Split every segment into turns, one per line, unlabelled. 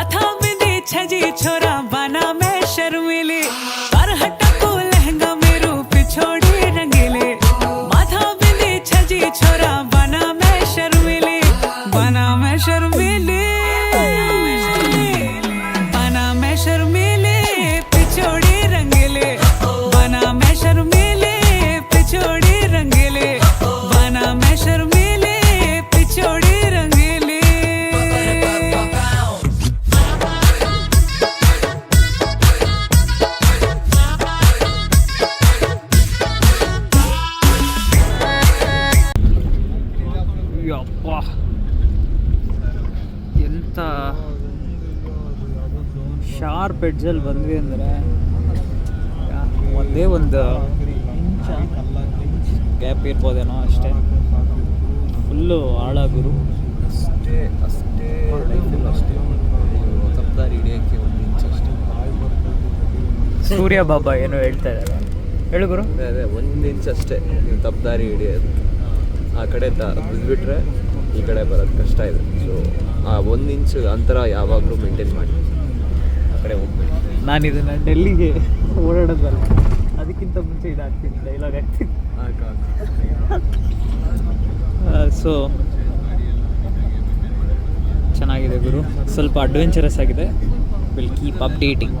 माथा बिंदी छजी छोरा बना मैं शर्मीली पर हटको लहंगा मेरो पिछोड़ी रंगीले माथा बिंदी छजी छोरा बना मैं शर्मीली बना मैं शर्मीली बना मैं शर्मीली पिछोड़ी रंगीले बना मैं शर्मीली पिछोड़ी रंगीले बना मैं शर्मीली पिछोड़ी रंगीली ಯಪ್ಪ ಎಂಥ ಶಾರ್ಪ್ ಎಡ್ಜಲ್ಲಿ ಬಂದ್ವಿ ಅಂದರೆ ಒಂದೇ ಒಂದು ಇಂಚ ಗ್ಯಾಪ್ ಇರ್ಬೋದೇನೋ ಅಷ್ಟೇ. ಫುಲ್ಲು ಆಳ ಗುರು.
ಅಷ್ಟೇ ಲೈಫಲ್ಲಿ ಅಷ್ಟೇ ತಪ್ಪದಾರಿ ಹಿಡಿಯೋಕ್ಕೆ ಒಂದು ಇಂಚ್ ಅಷ್ಟೇ.
ಸೂರ್ಯ ಬಾಬಾ ಏನೋ ಹೇಳ್ತಾ ಇದ್ದಾರೆ, ಹೇಳು ಗುರು.
ಅದೇ ಒಂದು ಇಂಚ್ ಅಷ್ಟೇ ನೀವು ತಪ್ಪದಾರಿ ಹಿಡಿಯೋದು. ಆ ಕಡೆ ಬಿದ್ದುಬಿಟ್ರೆ ಈ ಕಡೆ ಬರೋದು ಕಷ್ಟ ಇದೆ. ಸೊ ಆ ಒಂದು ಇಂಚ್ ಅಂತರ ಯಾವಾಗಲೂ ಮೇಂಟೈನ್ ಮಾಡಿ ಆ ಕಡೆ ಹೋಗ್ಬೇಡಿ.
ನಾನು ಇದನ್ನು ಡೆಲ್ಲಿಗೆ ಓಡಾಡೋದಲ್ಲ, ಅದಕ್ಕಿಂತ ಮುಂಚೆ ಇದಾಗ್ತೀನಿ, ಡೈಲಾಗ್ ಆಗ್ತೀನಿ. ಸೊ ಚೆನ್ನಾಗಿದೆ ಗುರು, ಸ್ವಲ್ಪ ಅಡ್ವೆಂಚರಸ್ ಆಗಿದೆ. Will keep updating.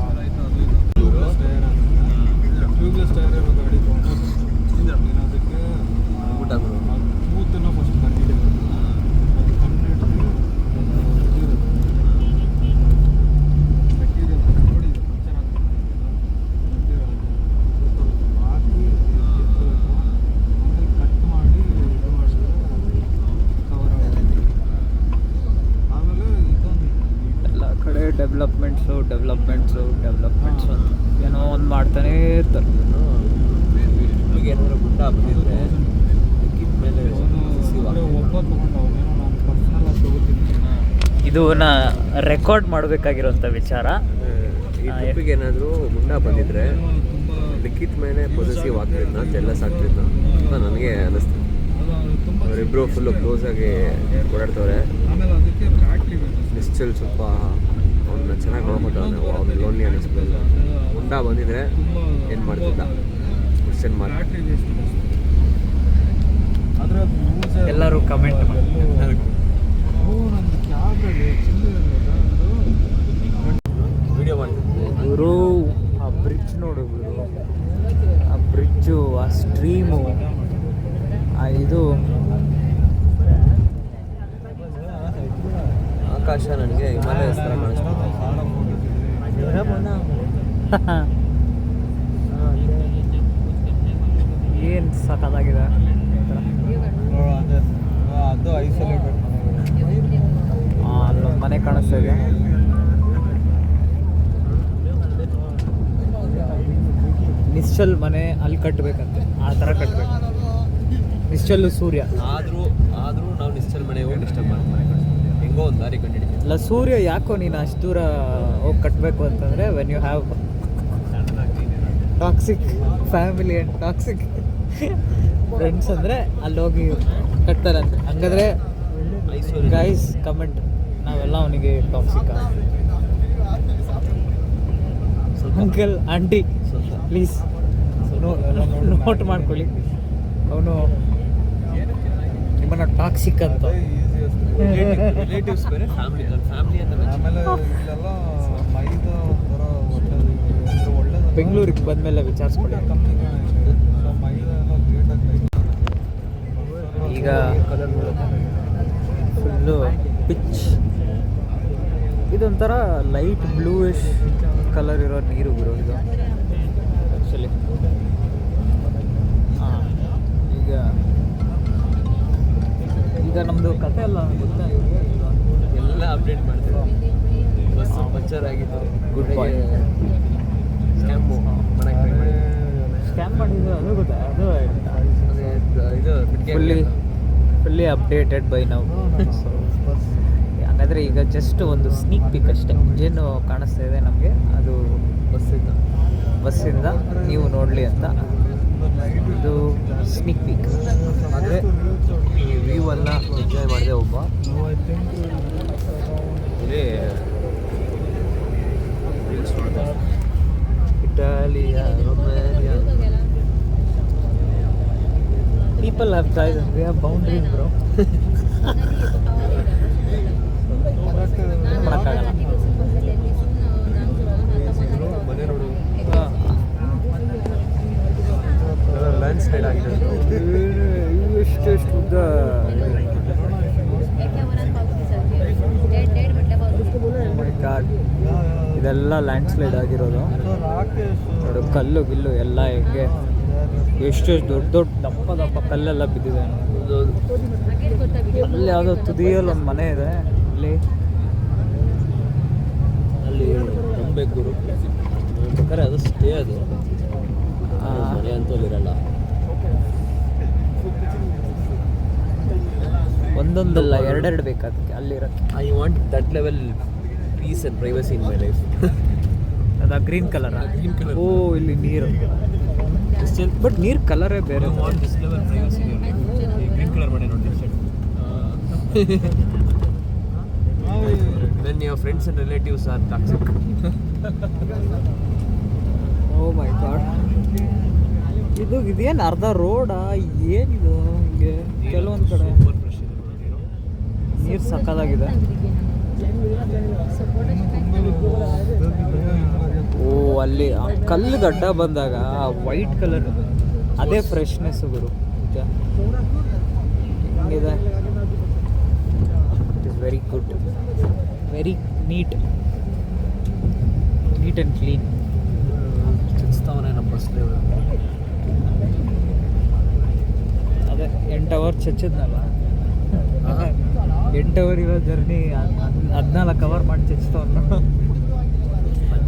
ಡೆವಲಪ್ಮೆಂಟ್ಸು ಅಂತ ಏನೋ ಒಂದು ಮಾಡ್ತಾನೇ ಇರ್ತಾರೆ.
ಈಗ ಏನಾದರೂ ಗುಡ್ಡ ಬಂದಿದ್ರೆ ಮೇಲೆ
ಇದನ್ನ ರೆಕಾರ್ಡ್ ಮಾಡಬೇಕಾಗಿರೋಂಥ ವಿಚಾರ.
ಈ ಟ್ರಿಪ್ಪಿಗೆ ಏನಾದರೂ ಗುಂಡ ಬಂದಿದ್ರೆ ಲಿಖಿತ್ ಮೇಲೆ ಪೊಸೆಸಿವ್ ಆಗ್ತಿದ್ನ, ಜೆಲ್ಲಸ್ ಆಗ್ತಿದ್ನ ಅಂತ ನನಗೆ ಅನ್ನಿಸ್ತು. ಅವರಿಬ್ಬರು ಫುಲ್ಲು ಕ್ಲೋಸಾಗಿ ಓಡಾಡ್ತವ್ರೆ. ನಿಶ್ಚಲ್ ಸ್ವಲ್ಪ ಅವನ್ನ ಚೆನ್ನಾಗಿ ನೋಡ್ಕೊಟ್ಟವನೆ, ಅವ್ನು ಲೋನ್ಲಿ ಅನ್ನಿಸ್ಬಿಲ್ಲ. ಗುಂಡ ಬಂದಿದ್ರೆ ಏನು ಮಾಡ್ತಿದ್ದ ಕ್ವಶನ್ ಮಾರ್ಕ್.
ಎಲ್ಲರೂ ಕಮೆಂಟ್ ಮಾಡಿ.
ವಿಡಿಯೋ ಮಾಡ್ತಿದ್ದೆ
ಗುರು. ಆ ಬ್ರಿಡ್ಜ್ ನೋಡು ಗುರು, ಆ ಬ್ರಿಡ್ಜು, ಆ ಸ್ಟ್ರೀಮು, ಆ ಇದು
ಆಕಾಶ ನನಗೆ ಹಿಮಾಲಯ ಥರ ಕಾಣಿಸ್ತು.
ಏನು ಸಖತ್ತಾಗಿದೆ.
ಅದು ಐಸೋಲೇಟೆಡ್
ಅಲ್ಲೊಂದು ಮನೆ ಕಾಣಿಸ್ತಾ ಇದೆ. ನಿಶ್ಚಲ್ ಮನೆ ಅಲ್ಲಿ ಕಟ್ಟಬೇಕಂತೆ, ಆ ಥರ ಕಟ್ಟಬೇಕು. ನಿಶ್ಚಲ್ಲು ಸೂರ್ಯ
ಆದರೂ ನಾವು ನಿಶ್ಚಲ್ ಮನೆ ಹೋಗಿ ಡಿಸ್ಟರ್ಬ್ ಮಾಡ್ತಾರೆ. ಹೆಂಗೋ ಒಂದು ದಾರಿ ಕಂಡಿದ್ದೀವಿ.
ಅಲ್ಲ ಸೂರ್ಯ ಯಾಕೋ ನೀನು ಅಷ್ಟು ದೂರ ಹೋಗಿ ಕಟ್ಟಬೇಕು ಅಂತಂದರೆ when you have toxic family and toxic friends ಅಂದರೆ ಅಲ್ಲಿ ಹೋಗಿ ಕಟ್ತಾರಂತೆ. ಹಂಗಾದ್ರೆ ಗೈಸ್ ಕಮೆಂಟ್, ನಾವೆಲ್ಲ ಅವನಿಗೆ toxic. Uncle aunty please note ಮಾಡ್ಕೊಳ್ಳಿ, ಅವನು ನಿಮ್ಮನ್ನು ಟಾಕ್ಸಿಕ್ ಅಂತ.
ರಿಲೇಟಿವ್ಸ್ ಬೇರೆ, ಫ್ಯಾಮಿಲಿ ಅಂತ. ಆಮೇಲೆ
ಬೆಂಗಳೂರಿಗೆ ಬಂದಮೇಲೆ ವಿಚಾರಿಸ್ಕೊಳ್ಳಿ. ಈಗ ಫುಲ್ಲು ಪಿಚ್, ಇದೊಂಥರ ಲೈಟ್ ಬ್ಲೂಯಿಶ್ ಕಲರ್ ಇರೋ ನೀರು ಗುರು ಇದು ಆ್ಯಕ್ಚುಲಿ. ಹಾಂ, ಈಗ ನಮ್ಮದು ಕತೆ ಎಲ್ಲ ಗೊತ್ತಾ,
ಎಲ್ಲ ಅಪ್ಡೇಟ್ ಮಾಡ್ತೀವಿ. ಬಸ್ ಪಂಚರ್ ಆಗಿತ್ತು,
ಗುಡ್ ಬಾಯ್. ಸ್ಕ್ಯಾಮ್ ಮಾಡಿದ್ದು ಅದು ಗೊತ್ತಾ, ಅದು ಫುಲ್ಲಿ ಅಪ್ಡೇಟೆಡ್ ಬೈ ನಾವು. ಹಾಗಾದರೆ ಈಗ ಜಸ್ಟ್ ಒಂದು ಸ್ನೀಕ್ ಪಿಕ್ ಅಷ್ಟೇ. ಏನು ಕಾಣಿಸ್ತಾ ಇದೆ ನಮಗೆ ಅದು ಬಸ್ಸಿಂದ ನೀವು ನೋಡಲಿ ಅಂತ. ಇದು ಸ್ನೀಕ್ ಪೀಕ್.
ಆದರೆ ಈ ವ್ಯೂ ಎಲ್ಲ ಎಂಜಾಯ್ ಮಾಡಿದೆ ಒಬ್ಬ. ಇಲ್ಲಿ Italia, Romania.
People have choices. We have boundaries, bro. ಮಾಡಕ್ಕಾಗಲ್ಲ.
ಮನೆ ನೋಡು. ಲ್ಯಾಂಡ್ ಸ್ಲೈಡ್ ಆಗಿದೆ.
ಎಷ್ಟು ಉದ್ದ. My God. ಇದೆಲ್ಲ ಲ್ಯಾಂಡ್ ಸ್ಲೈಡ್ ಆಗಿರೋದು. ನೋಡು ಕಲ್ಲು ಗಿಲ್ಲು ಎಲ್ಲ ಹೆಂಗೆ ಎಷ್ಟು ದೊಡ್ಡ ದೊಡ್ಡ ದಪ್ಪ ಕಲ್ಲೆಲ್ಲ ಬಿದ್ದಿದೆ. ಅಲ್ಲಿ ಯಾವುದೋ ತುದಿಯಲ್ಲಿ ಒಂದು ಮನೆ ಇದೆ.
ಅಲ್ಲಿ ತುಂಬಬೇಕು ಗುರು ಬೇಕಾದ್ರೆ ಅದು ಸ್ಟೇ ಅದು ಮನೆ ಅಂತೂ ಇರಲ್ಲ.
ಒಂದೊಂದಲ್ಲ ಎರಡೆರಡು ಬೇಕು ಅದಕ್ಕೆ ಅಲ್ಲಿರೋಕ್ಕೆ.
I want that level peace and privacy in my life.
ಅದು ಗ್ರೀನ್ ಕಲರ್.
Green colour.
ಓ ಇಲ್ಲಿ ನೀರು, ಬಟ್ ನೀರು ಕಲರೇ ಬೇರೆ.
This level privacy green colour ಮನೆ ನೋಡಿ. When your friends and relatives are toxic.
Oh my god. ಇದೇನು ಅರ್ಧ ರೋಡಾ ಏನಿದು? ಹಿಂಗೆ ಕೆಲವೊಂದು ಕಡೆ ನೀರು ಸಕ್ಕದಾಗಿದೆ. ಓ ಅಲ್ಲಿ ಆ ಕಲ್ಲು ಗಡ್ಡ ಬಂದಾಗ ವೈಟ್ ಕಲರ್ ಅದೇ ಫ್ರೆಶ್ನೆಸ್ ಗುರು. ಹಿಂಗಿದೆ. It is very good, very neat and clean.
ಚಿಚ್ತಾವನೆ ನಮ್ಮ ಬಸ್
ಅದೇ 8 ಅವರ್ ಚಚ್ಚಿದ್ನಲ್ಲ. 8 ಅವರ್ ಇರೋ ಜರ್ನಿ 14 ಅವರ್ ಮಾಡಿ ಚಚ್ತವನ್ನ.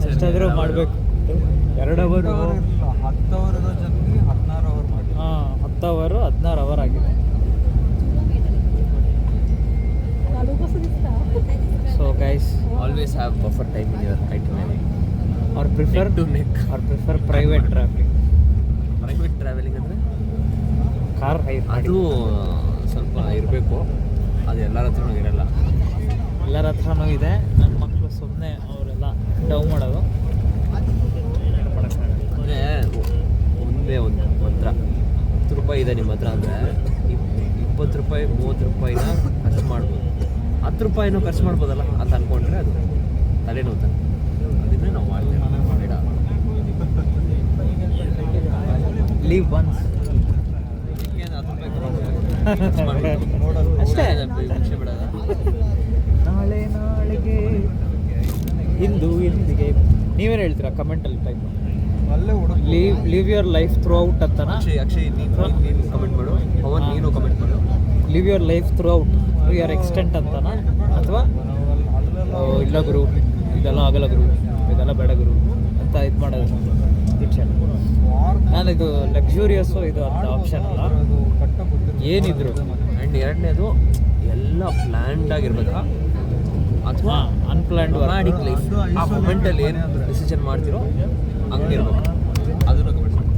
ಅಷ್ಟಾದರೂ ಮಾಡಬೇಕು. 2 ಅವರು
10 ಅವರ್ ಇರೋ ಜರ್ನಿ 16 ಅವರ್ ಮಾಡಿ.
10 ಅವರು 16 ಅವರ್ ಆಗಿದೆ. So guys,
always have buffer time in your itinerary.
Or prefer private traveling.
Private traveling ಅಂದರೆ
ಕಾರ್ ಹೈರ್
ಅದು ಸ್ವಲ್ಪ ಇರಬೇಕು. ಅದು ಎಲ್ಲರ ಹತ್ರನೂ ಇರಲ್ಲ.
ಎಲ್ಲರ ಹತ್ರನೂ ಇದೆ. ನನ್ನ ಮಕ್ಕಳು ಸುಮ್ಮನೆ ಅವರೆಲ್ಲ ಡವ್ ಮಾಡೋದು.
ಅಂದರೆ ಒಂದೇ ಒಂದು ಮಂತ್ರ, 10 ರೂಪಾಯಿ ಇದೆ ನಿಮ್ಮ ಹತ್ರ ಅಂದರೆ 20 ರೂಪಾಯಿ 30 ರೂಪಾಯಿನ ಖರ್ಚು ಮಾಡ್ಬೋದು. 10 ರೂಪಾಯಿನೂ ಖರ್ಚು ಮಾಡ್ಬೋದಲ್ಲ ಅಂತ ಅಂದ್ಕೊಂಡ್ರೆ ಅದು ತಲೆನೋವು ತಾನೆ. ಅದನ್ನೇ ನಾವು ಮಾಡ್ತೇವೆ. ಬೇಡ,
ಲೀವ್ ಒನ್ಸ್ ಅಷ್ಟೇ.
ವಿಷಯ ಬಿಡೋದ.
ನಾಳೆಗೆ ಇಂದಿಗೆ ನೀವೇನು ಹೇಳ್ತೀರಾ ಕಮೆಂಟಲ್ಲಿ ಟೈಪ್.
ಅಲ್ಲೇ ಹುಡುಗ
live your life throughout ಅಂತನಾ?
ಅಕ್ಷಯ್ ನೀನು ಕಮೆಂಟ್ ಮಾಡು. ಪವನ್ ನೀನು ಕಮೆಂಟ್ ಮಾಡು.
Live your life throughout to your extent ಅಂತನಾ, ಅಥವಾ ಇಲ್ಲ ಗುರು ಇದೆಲ್ಲ ಆಗಲ್ಲ ಗುರು, ಇದೆಲ್ಲ ಬೇಡ ಗುರು ಅಂತ ಇದು ಮಾಡೋದು ಆಪ್ಷನ್. ನಾನು ಇದು ಲಕ್ಸುರಿಯಸ್ಸು ಇದು ಅಂತ ಆಪ್ಷನ್ ಅಲ್ಲ, ಏನಿದ್ರು.
ಆ್ಯಂಡ್ ಎರಡನೇದು ಎಲ್ಲ ಪ್ಲ್ಯಾಂಡ್ ಆಗಿರ್ಬೇಕಾ ಅಥವಾ
ಅನ್ಪ್ಲ್ಯಾಂಡ್
ಮ್ಯಾಡಿಕ್ ಲೈಫ್. ಆ ಮೊಮೆಂಟಲ್ಲಿ ಏನು ಡಿಸಿಷನ್ ಮಾಡ್ತಿರೋ ಹಂಗಿರ್ಬೇಕು. ಅದನ್ನು ಕಮೆಂಟ್ ಮಾಡಿ.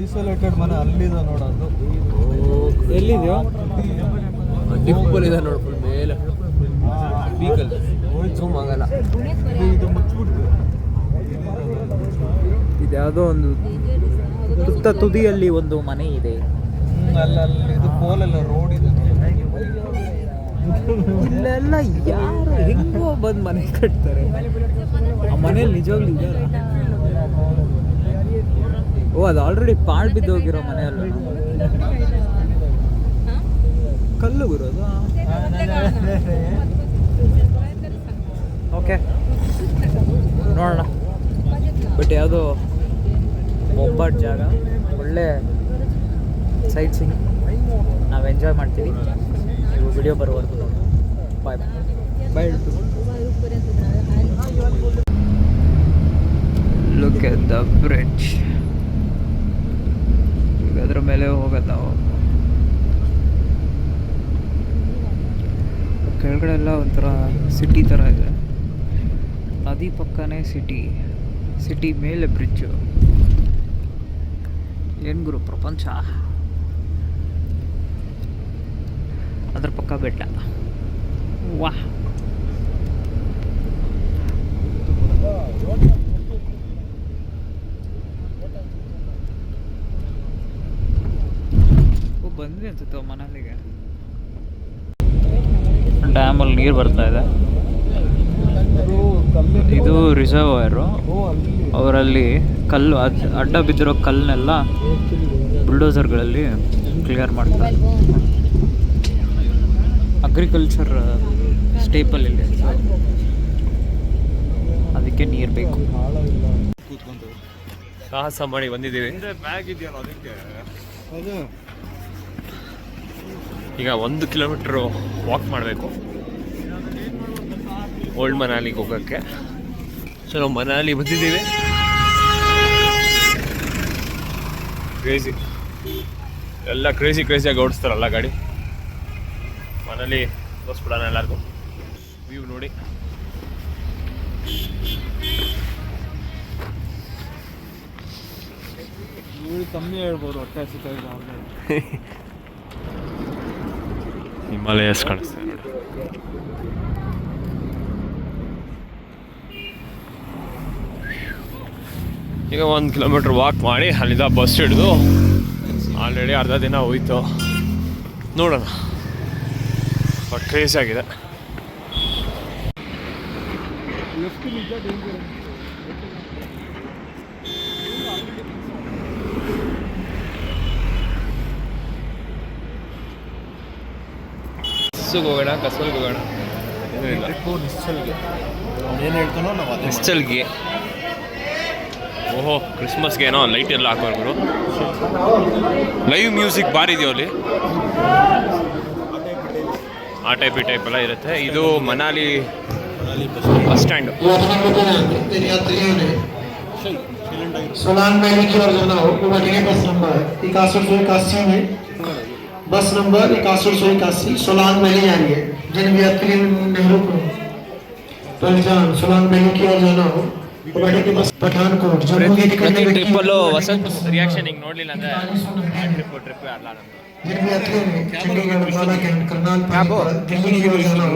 ಐಸೋಲೇಟೆಡ್ ಮನೆ ಅಲ್ಲಿದೆ ನೋಡೋದು.
ಎಲ್ಲಿದೆಯೋ
ಡಿಪ್ಪಲ್ ಇದೆ ನೋಡಿ, ಫುಲ್ ಮೇಲೆ ಬೀಕಲ್ ಜೂಮ್ ಆಗಲ್ಲ.
ಇದು ಮುಚ್ಚಿಬಿಟ್ಟು
ಇದ್ಯಾವುದೋ ಒಂದು ತುದಿಯಲ್ಲಿ ಒಂದು ಮನೆ ಇದೆ.
ಅಲ್ಲಿ ಇದು ಕೋಲೆಲ್ಲ ರೋಡ್ ಇದೆ.
ಇಲ್ಲೆಲ್ಲ ಯಾರು ಹೆಂಗೋ ಬಂದು ಮನೆ ಕಟ್ತಾರೆ. ಆ ಮನೇಲಿ ನಿಜವಾಗ್ಲೂ ಇದ್ದಾರೆ. ಓ ಅದು ಆಲ್ರೆಡಿ ಪಾಳು ಬಿದ್ದೋಗಿರೋ ಮನೆಯಲ್ಲ, ಕಲ್ಲು ಬರೋದು. ಓಕೆ ನೋಡೋಣ. ಬಟ್ ಯಾವುದೋ ಬೊಂಬಾಟ್ ಜಾಗ, ಒಳ್ಳೆ ಸೈಟ್ ಸೀಯಿಂಗ್, ನಾವು ಎಂಜಾಯ್ ಮಾಡ್ತೀವಿ. ನೀವು ವಿಡಿಯೋ ಬರೋವರೆಗೂ ನೋಡಿ. Bye bye. Look at the bridge. ಈಗ ಅದ್ರ ಮೇಲೆ ಹೋಗೋದು ನಾವು. ಕೆಳಗಡೆ ಎಲ್ಲ ಒಂಥರ ಸಿಟಿ ಥರ ಇದೆ. ನದಿ ಪಕ್ಕನೇ ಸಿಟಿ ಮೇಲೆ ಬ್ರಿಡ್ಜು. ಏನು ಗುರು ಪ್ರಪಂಚ. ಅದ್ರ ಪಕ್ಕ ಬೆಟ್ಟ. ವಾಹ್. ಇರ್ತಿತ್ತು ಮನಾಲಿಗೆ. ಡ್ಯಾಮಲ್ಲಿ ನೀರು ಬರ್ತಾ ಇದೆ. ಇದು ರಿಸರ್ವಾಯರು. ಅವರಲ್ಲಿ ಕಲ್ಲು ಅಡ್ಡ ಬಿದ್ದಿರೋ ಕಲ್ಲನ್ನೆಲ್ಲ ಬುಲ್ಡೋಸರ್ಗಳಲ್ಲಿ ಕ್ಲಿಯರ್ ಮಾಡ್ತಾರೆ. ಅಗ್ರಿಕಲ್ಚರ್ ಸ್ಟೇಪಲ್ ಇಲ್ಲಿ, ಅದಕ್ಕೆ ನೀರು ಬೇಕು.
ಸಾಹಸ ಮಾಡಿ ಬಂದಿದ್ದೀವಿ. ಈಗ 1 ಕಿಲೋಮೀಟ್ರು ವಾಕ್ ಮಾಡಬೇಕು ಓಲ್ಡ್ ಮನಾಲಿಗೆ ಹೋಗೋಕ್ಕೆ. ಸೊ ನಾವು ಮನಾಲಿ ಬಂದಿದ್ದೀವಿ. ಕ್ರೇಜಿ ಎಲ್ಲ ಕ್ರೇಜಿಯಾಗಿ ಓಡಿಸ್ತಾರಲ್ಲ ಗಾಡಿ. ಮನಾಲಿ ತೋರಿಸ್ಬಿಡೋಣ ಎಲ್ಲರಿಗೂ. ವ್ಯೂ ನೋಡಿ.
ಕಮ್ಮಿ ಹೇಳ್ಬೋದು ಹೊಟ್ಟೆ ಹಸಿತ.
ಹಿಮಾಲಯಸ್ ಕಾಣಿಸ್ತದೆ ನೋಡಿ. ಈಗ 1 ಕಿಲೋಮೀಟ್ರ್ ವಾಕ್ ಮಾಡಿ ಅಲ್ಲಿಂದ ಬಸ್ ಹಿಡಿದು ಆಲ್ರೆಡಿ ಅರ್ಧ ದಿನ ಹೋಯ್ತು. ನೋಡೋಣ, ಬಟ್ ಕ್ರೇಜಿ ಆಗಿದೆ. ಕಸಲ್ಗೆ ಹೋಗೋಣ.
ಏನು ಹೇಳ್ತಾನೋ ನಾವು
ನಿಶ್ಚಲ್ಗೆ. ಓಹೋ, ಕ್ರಿಸ್ಮಸ್ಗೆ ಏನೋ ಲೈಟ್ ಎಲ್ಲ ಹಾಕೋರು. ಲೈವ್ ಮ್ಯೂಸಿಕ್ ಬಾರಿ ಇದೆಯೋ ಅಲ್ಲಿ. ಆ ಟೈಪ್ ಎಲ್ಲ ಇರುತ್ತೆ. ಇದು Manali bus stand.
Solang valley की ओर जाना हो तो बैठेंगे बस नंबर 6181 में। बस नंबर 6181 सोलांग वैली जा रही है। जिन यात्री नेहरू पहचान सोलांग वैली की ओर जाना हो तो बैठेंगे बस पठानकोट। जम्मू की टिकट
ಟ್ರಿಪ್ಪಲ್ಲೂ ವಸಂತ್ ರಿಯಾಕ್ಷನ್ ಹಿಂಗೆ ನೋಡಲಿಲ್ಲ ಅಂದರೆ ಟ್ರಿಪ್ ಅಲ್ಲ ನಮ್ಮದು.
जिन यात्रियों ने चंडीगढ़ अंबाला कैंट करनाल पानीपत दिल्ली की ओर जाना हो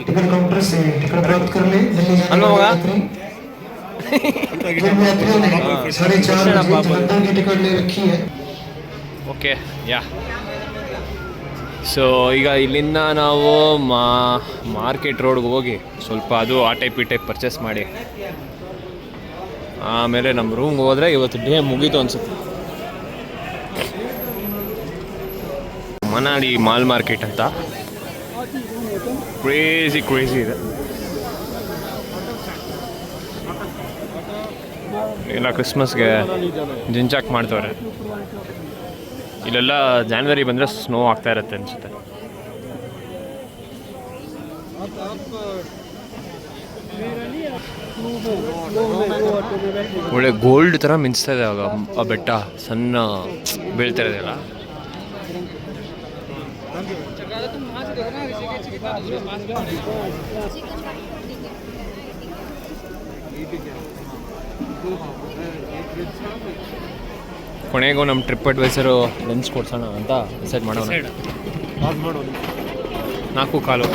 टिकट काउंटर से टिकट प्राप्त कर ले। दिल्ली जाने वाले यात्री जिन यात्रियों ने 4:30 जलंधर की टिकट ले रखी है।
Okay yeah. ಸೊ ಈಗ ಇಲ್ಲಿಂದ ನಾವು ಮಾರ್ಕೆಟ್ ರೋಡ್ಗೆ ಹೋಗಿ ಸ್ವಲ್ಪ ಅದು ಆ ಟೈಪ್ ಪರ್ಚೇಸ್ ಮಾಡಿ ಆಮೇಲೆ ನಮ್ಮ ರೂಮ್ಗೆ ಹೋದರೆ ಇವತ್ತು ಡೇ ಮುಗೀತು ಅನಿಸುತ್ತೆ. ಮನಾಲಿ ಮಾಲ್ ಮಾರ್ಕೆಟ್ ಅಂತ ಕ್ರೇಜಿ ಇದೆ. ಎಲ್ಲ ಕ್ರಿಸ್ಮಸ್ಗೆ ಜಿಂಚಾಕ್ ಮಾಡ್ತವ್ರೆ. ಇಲ್ಲೆಲ್ಲ ಜಾನ್ವರಿ ಬಂದರೆ ಸ್ನೋ ಆಗ್ತಾ ಇರುತ್ತೆ ಅನಿಸುತ್ತೆ. ಒಳ್ಳೆ ಗೋಲ್ಡ್ ಥರ ಮಿಂಚ್ತಾ ಇದೆ ಆಗ ಆ ಬೆಟ್ಟ ಸಣ್ಣ ಬೀಳ್ತಾ ಇರೋದಲ್ಲ. ಕೊನೆಗೂ ನಮ್ಮ ಟ್ರಿಪ್ ಅಡ್ವೈಸರು ಲಂಚ್ ಕೊಡ್ಸೋಣ ಅಂತ ಡಿಸೈಡ್ ಮಾಡೋಣ. 4:15.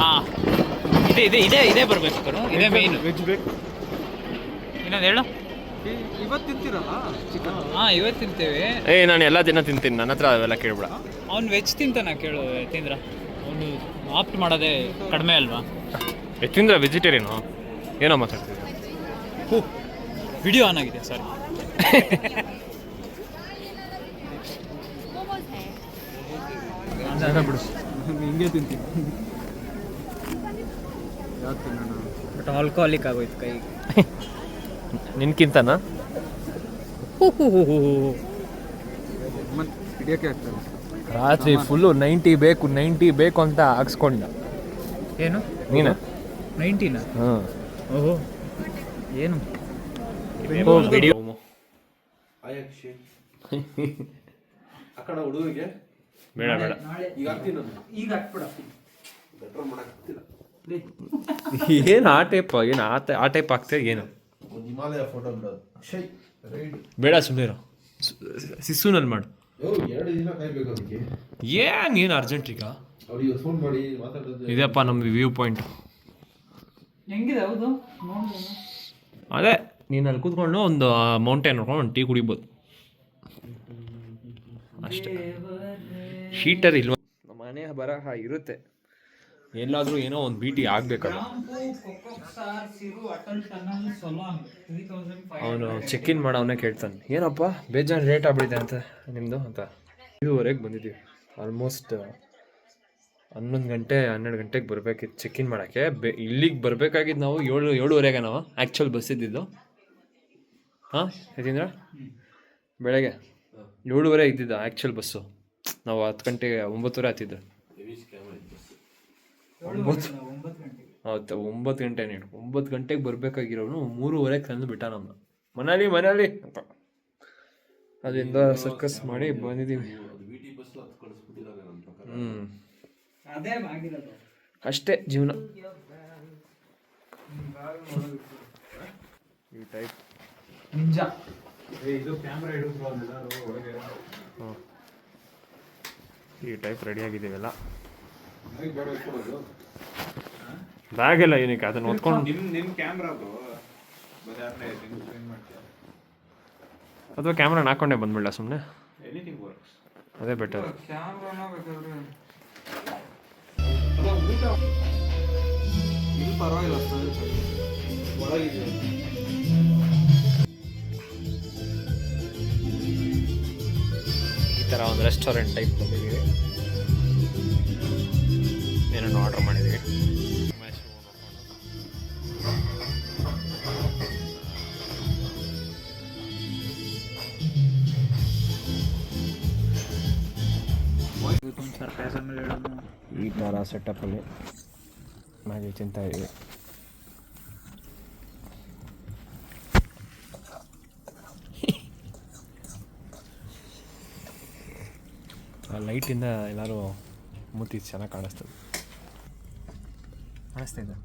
ಹಾಂ, ಇದೇ ಬರಬೇಕು ಕಣೋ. ಇದೇ ಮೇಯ್ನು.
ವೆಜ್ ಬೇಕು.
ಇನ್ನೊಂದು ಹೇಳು.
ಇವತ್ತು ತಿಂತೀರಲ್ಲ ಚಿಕನ್?
ಹಾಂ, ಇವತ್ತು ತಿಂತೇವೆ.
ನಾನು ಎಲ್ಲ ದಿನ ತಿಂತೀನಿ, ನನ್ನ ಹತ್ರ ಅವೆಲ್ಲ ಕೇಳ್ಬೇಡ.
ಅವ್ನು ವೆಜ್ ತಿಂತಾನ ಕೇಳು ತಿಂದ್ರ. ಅವನು ಆಪ್ಟ್ ಮಾಡೋದೇ ಕಡಿಮೆ ಅಲ್ವಾ?
ತಿಂದ್ರೆ ವೆಜಿಟೇರಿಯನು ಏನೋ ಮಾತಾಡ್ತಿದ್ದೆ.
ಹೂ, ವಿಡಿಯೋ ಆನ್ ಆಗಿದೆ, ಸಾರಿ.
ಬಿಡು,
ಹಿಂಗೆ ತಿಂತೀನಿ. ಯಾವ್ದು ತಿನ್ನೋಣ?
ಬಟ್ ಆಲ್ಕೋಹಾಲಿಕ್ ಆಗೋಯ್ತು ಕೈ.
ನಿನ್ಕಿಂತನಾ?
ಮತ್ತೆ ಹಿಡಿಯೋಕ್ಕೆ ಆಗ್ತದೆ.
ರಾತ್ರಿ ಫುಲ್ಲು 90 ಬೇಕು ಅಂತ ಹಾಕ್ಸ್ಕೊಂಡ.
ಏನು
ನೀನು
90ನಾ?
ಹಾಂ.
ಓಹೋ, ಏನು
ವಿಡಿಯೋ
ಅಕಡ ಹುಡುಗರಿಗೆ
ಬೇಡ
ಈಗ ಹಾಕ್ತೀನಿ ನಾನು.
ಈಗ ಹಾಕ್ಬಿಡ.
ಏನು ಆ ಟೈಪ್ ಏನು ಆ ಟೈಪ್ ಆಗ್ತದೆ ಏನು?
ಒಂದು ಹಿಮಾಲಯ ಫೋಟೋ ಬಿಡೋದು. ಅಕ್ಷಯ್ ರೈಡ್
ಬೇಡ, ಸುಮ್ಮನೆ ಸಿಸ್ಸುನಲ್ಲಿ ಮಾಡು.
2 ದಿನ ಕಾಯ್ಬೇಕು ಅದಕ್ಕೆ.
ಏನು ಅರ್ಜೆಂಟ್ ಈಗ?
ಅವ್ರಿಗೆ ಫೋನ್ ಮಾಡಿ ಮಾತಾಡೋದು.
ಇದೆಯಪ್ಪ ನಮ್ಮ ವ್ಯೂ ಪಾಯಿಂಟ್.
ಹೆಂಗಿದೆ? ಹೌದು,
ಅದೇ ನೀನು ಅಲ್ಲಿ ಕೂತ್ಕೊಂಡು ಒಂದು ಮೌಂಟೇನ್ ನೋಡ್ಕೊಂಡು ಒಂದು ಟೀ ಕುಡಿಬೋದು ಅಷ್ಟೇ. ಹೀಟರ್ ಇಲ್ವ ಮನೆ ಬರಹ ಇರುತ್ತೆ, ಎಲ್ಲಾದರೂ ಏನೋ ಒಂದು BT ಆಗಬೇಕಲ್ಲ. ಅವನು ಚೆಕ್ ಇನ್ ಮಾಡವನೇ ಕೇಳ್ತಾನೆ, ಏನಪ್ಪ ಬೇಜಾನ್ ರೇಟ್ ಆಗ್ಬಿಟ್ಟಿದೆ ಅಂತ ನಿಮ್ಮದು ಅಂತ. 5:30ಗೆ ಬಂದಿದ್ದೀವಿ, ಆಲ್ಮೋಸ್ಟ್ 11 ಗಂಟೆ 12 ಗಂಟೆಗೆ ಬರಬೇಕಿತ್ತು ಚೆಕ್ ಇನ್ ಮಾಡೋಕ್ಕೆ. ಇಲ್ಲಿಗೆ ಬರಬೇಕಾಗಿದ್ದು ನಾವು 7:30ಗೆ ನಾವು ಆ್ಯಕ್ಚುಲ್ ಬಸ್ ಇದ್ದಿದ್ದು. ಹಾಂ ಯಾಕೆಂದ್ರೆ ಬೆಳಗ್ಗೆ 7:30 ಇದ್ದಿದ್ದು ಆ್ಯಕ್ಚುಲ್ ಬಸ್ಸು. ನಾವು 10 ಗಂಟೆಗೆ 9:30 ಹತ್ತಿದ್ದು. 9 ಗಂಟೆ ನೀನು 9 ಗಂಟೆಗೆ ಬರಬೇಕಾಗಿರೋನು 3:30ಗೆ ತಂದು ಬಿಟ್ಟ ನಮ್ಮ ಮನೇಲಿ ಅಂತ. ಅದರಿಂದ ಸರ್ಕಸ್ ಮಾಡಿ ಬಂದಿದ್ದೀವಿ. ಅಷ್ಟೇ ಜೀವನ. ಈ ಟೈಪ್ ರೆಡಿಯಾಗಿದ್ದೀವೆಲ್ಲ. ಬ್ಯಾಗ್ ಎಲ್ಲ ಏನಕ್ಕೆ ಅದನ್ನು ಹೊತ್ಕೊಂಡು ಅಥವಾ ಕ್ಯಾಮ್ರಾನ ಹಾಕೊಂಡೇ ಬಂದ್ಬಿಡಲ್ಲ ಸುಮ್ಮನೆ, ಅದೇ ಬೆಟರ್. ಈ ಥರ ಒಂದು ರೆಸ್ಟೋರೆಂಟ್ ಟೈಪ್ ಬಂದಿದ್ದೀವಿ, ಏನನ್ನು ಆರ್ಡರ್ ಮಾಡಿದ್ದೀವಿ. ಈ ಥರ ಸೆಟಪ್ಪಲ್ಲಿ ಮ್ಯಾಗಿ ತಿಂತಾ ಇದ್ದೀವಿ. ಲೈಟಿಂದ ಎಲ್ಲರೂ ಮೂತಿ ಚೆನ್ನಾಗಿ ಕಾಣಿಸ್ತಾ ಇದೆ.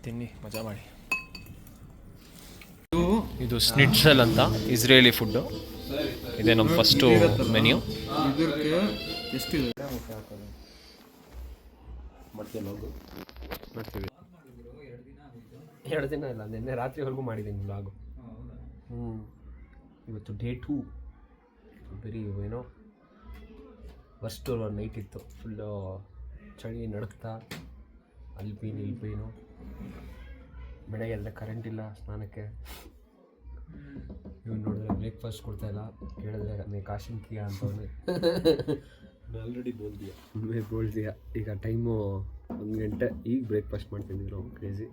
ತಿನ್ನಿ, ಮಜಾ ಮಾಡಿ. ಇದು ಸ್ನಿಟ್ಸೆಲ್ ಅಂತ ಇಸ್ರೇಲಿ ಫುಡ್ಡು. ಇದೇ ನಮ್ಮ ಫಸ್ಟು ಮೆನ್ಯೂ. ಮಾಡ್ತೀವಿ 2 ದಿನ ಇಲ್ಲ, ನಿನ್ನೆ ರಾತ್ರಿವರೆಗೂ ಮಾಡಿದ್ದೀನಿ ಬ್ಲಾಗು. ಇವತ್ತು ಡೇ 2. ಬರೀ ಏನೋ ಫಸ್ಟು ನೈಟ್ ಇತ್ತು, ಫುಲ್ಲು ಚಳಿ ನಡುಕ್ತಾ ಅಲ್ಪೀನು. ಬೆಳಗ್ಗೆ ಎಲ್ಲ ಕರೆಂಟ್ ಇಲ್ಲ ಸ್ನಾನಕ್ಕೆ. ಇವ್ನು ನೋಡಿದ್ರೆ ಬ್ರೇಕ್ಫಾಸ್ಟ್ ಕೊಡ್ತಾಯಿಲ್ಲ, ಕೇಳಿದ್ರೆ ನೀ ಕಾಶಿನ್ ಕಿಯಾ ಅಂತವನೇ. ಆಲ್ರೆಡಿ ಬೋಲ್ದಿಯಾ. ಈಗ ಟೈಮು 1 ಗಂಟೆ, ಈಗ ಬ್ರೇಕ್ಫಾಸ್ಟ್ ಮಾಡ್ತಿದ್ರು. ಕ್ರೇಜಿ.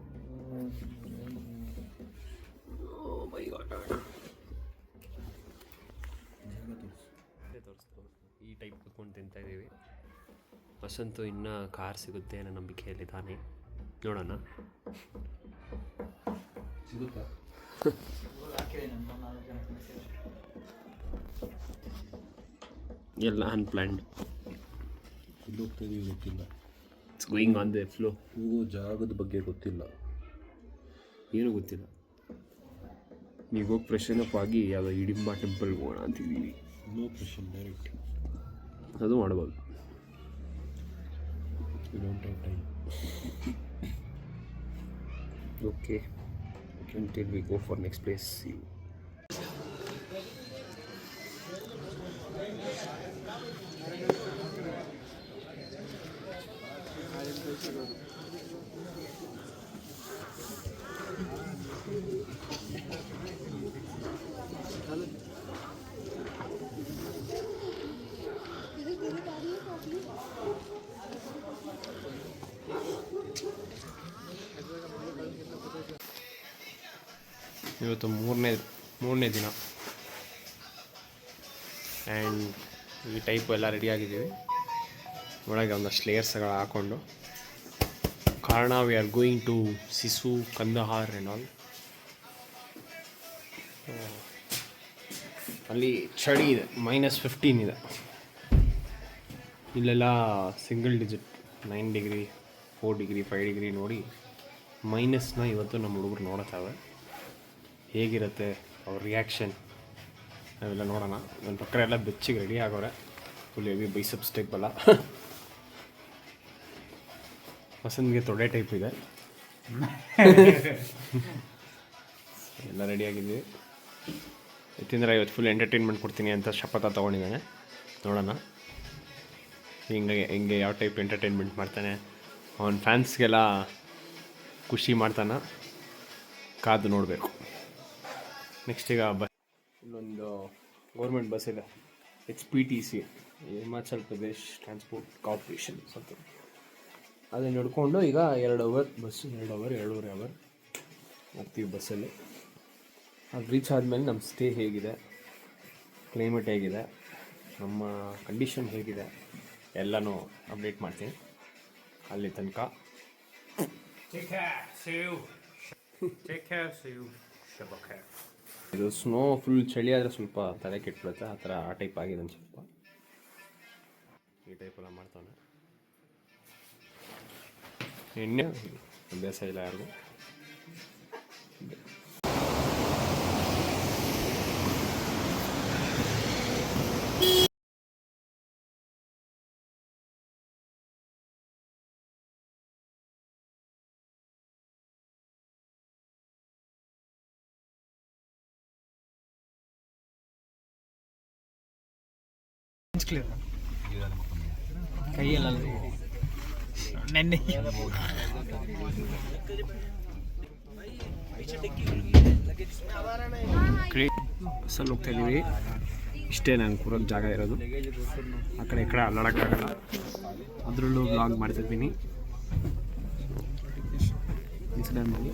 ಈ ಟೈಪ್ ಕುತ್ಕೊಂಡು ತಿಂತಾಯಿದ್ದೀವಿ. ವಸಂತು ಇನ್ನೂ ಕಾರ್ ಸಿಗುತ್ತೆ ಅನ್ನೋ ನಂಬಿಕೆಯಲ್ಲಿ ತಾನೇ, ನೋಡೋಣ. ಸಿಗುತ್ತಾ? ಎಲ್ಲ ಅನ್ಪ್ಲ್ಯಾನ್ಡ್. ಗೊತ್ತಿಲ್ಲ, it's going on the flow. ಜಾಗದ ಬಗ್ಗೆ ಗೊತ್ತಿಲ್ಲ, ಏನೂ ಗೊತ್ತಿಲ್ಲ. ಈಗ ಹೋಗಿ ಫ್ರೆಶನ್ ಅಪ್ ಆಗಿ ಯಾವುದೋ ಹಿಡಿಂಬ ಟೆಂಪಲ್ಗೆ ಹೋಗೋಣ ಅಂತಿದ್ದೀವಿ. ನೋ ಫ್ರೆಶನ್ ಡೈರೆಕ್ಟ್ ಅದು ಮಾಡ್ಬೋದು. Time okay until we go for next place. See you. ಇವತ್ತು ಮೂರನೇ ದಿನ ಆ್ಯಂಡ್ ಈ ಟೈಪು ಎಲ್ಲ ರೆಡಿಯಾಗಿದ್ದೀವಿ. ಒಳಗೆ ಒಂದಷ್ಟು ಲೇಯರ್ಸ್ಗಳು ಹಾಕ್ಕೊಂಡು ಕಾರಣ we are going to Sissu, Kandahar and all. ಅಲ್ಲಿ ಚಳಿ ಇದೆ, -15 ಇದೆ. ಇಲ್ಲೆಲ್ಲ single digit 9 degree 4 degree 5 degree ನೋಡಿ ಮೈನಸ್ನ ಇವತ್ತು ನಮ್ಮ ಹುಡುಗರು ನೋಡ್ತಾವೆ. ಹೇಗಿರುತ್ತೆ ಅವ್ರ ರಿಯಾಕ್ಷನ್ ಅವೆಲ್ಲ ನೋಡೋಣ. ನನ್ನ ಪಕ್ಕ ಎಲ್ಲ ಬೆಚ್ಚಿಗೆ ರೆಡಿ ಆಗೋರೆ, ಫುಲ್ ಹೆವಿ ಬೈಸೆಪ್ಸ್ ಟೈಪ್ ಅಲ್ಲ. ವಸಂತ್ಗೆ ತೊಡೆ ಟೈಪ್ ಇದೆ. ಎಲ್ಲ ರೆಡಿಯಾಗಿದ್ವಿ. ಯಾಕೆಂದರೆ ಇವತ್ತು ಫುಲ್ ಎಂಟರ್ಟೈನ್ಮೆಂಟ್ ಕೊಡ್ತೀನಿ ಅಂತ ಶಪಥ ತೊಗೊಂಡಿದ್ದಾನೆ.
ನೋಡೋಣ ಹಿಂಗೆ ಯಾವ ಟೈಪ್ ಎಂಟರ್ಟೈನ್ಮೆಂಟ್ ಮಾಡ್ತಾನೆ, ಅವನ ಫ್ಯಾನ್ಸ್ಗೆಲ್ಲ ಖುಷಿ ಮಾಡ್ತಾನೆ, ಕಾದು ನೋಡಬೇಕು. ನೆಕ್ಸ್ಟ್ ಈಗ ಇಲ್ಲೊಂದು ಗೌರ್ಮೆಂಟ್ ಬಸ್ ಇದೆ, HPTC, Himachal Pradesh transport corporation ಅಂತ. ಅದನ್ನು ಹಿಡ್ಕೊಂಡು ಈಗ 2 ಅವರ್ ಬಸ್ಸು, 2.5 ಅವರ್ ಹೋಗ್ತೀವಿ ಬಸ್ಸಲ್ಲಿ. ಅದು ರೀಚ್ ಆದಮೇಲೆ ನಮ್ಮ ಸ್ಟೇ ಹೇಗಿದೆ, ಕ್ಲೈಮೇಟ್ ಹೇಗಿದೆ, ನಮ್ಮ ಕಂಡೀಷನ್ ಹೇಗಿದೆ ಎಲ್ಲನೂ ಅಪ್ಡೇಟ್ ಮಾಡ್ತೀನಿ. ಅಲ್ಲಿ ತನಕ ಇದು ಸ್ನೋ ಫುಲ್ ಚಳಿ ಆದರೆ ಸ್ವಲ್ಪ ತಲೆ ಕೆಟ್ಬಿಡುತ್ತೆ, ಆ ಥರ ಆ ಟೈಪ್ ಆಗಿದೆ ಒಂದು ಸ್ವಲ್ಪ. ಈ ಟೈಪೆಲ್ಲ ಮಾಡ್ತಾನೆ. ಎಣ್ಣೆ ಅಭ್ಯಾಸ ಇಲ್ಲ ಯಾರಿಗೂ.
ಕೈಯಲ್ಲ ನೆನ್ನೆ
ಬಸ್ಸಲ್ಲಿ ಹೋಗ್ತಾ ಇದ್ದೀವಿ. ಇಷ್ಟೇ ನಾನು ಕೂರೋಕ್ಕೆ ಜಾಗ ಇರೋದು, ಆ ಕಡೆ ಈ ಕಡೆ ಅಲ್ಲಾಡೋಕ್ಕಾಗಲ್ಲ. ಅದರಲ್ಲೂ ವ್ಲಾಗ್ ಮಾಡ್ತಿದ್ದೀನಿ. ಇನ್ಸ್ಟಾಗ್ರಾಮಲ್ಲಿ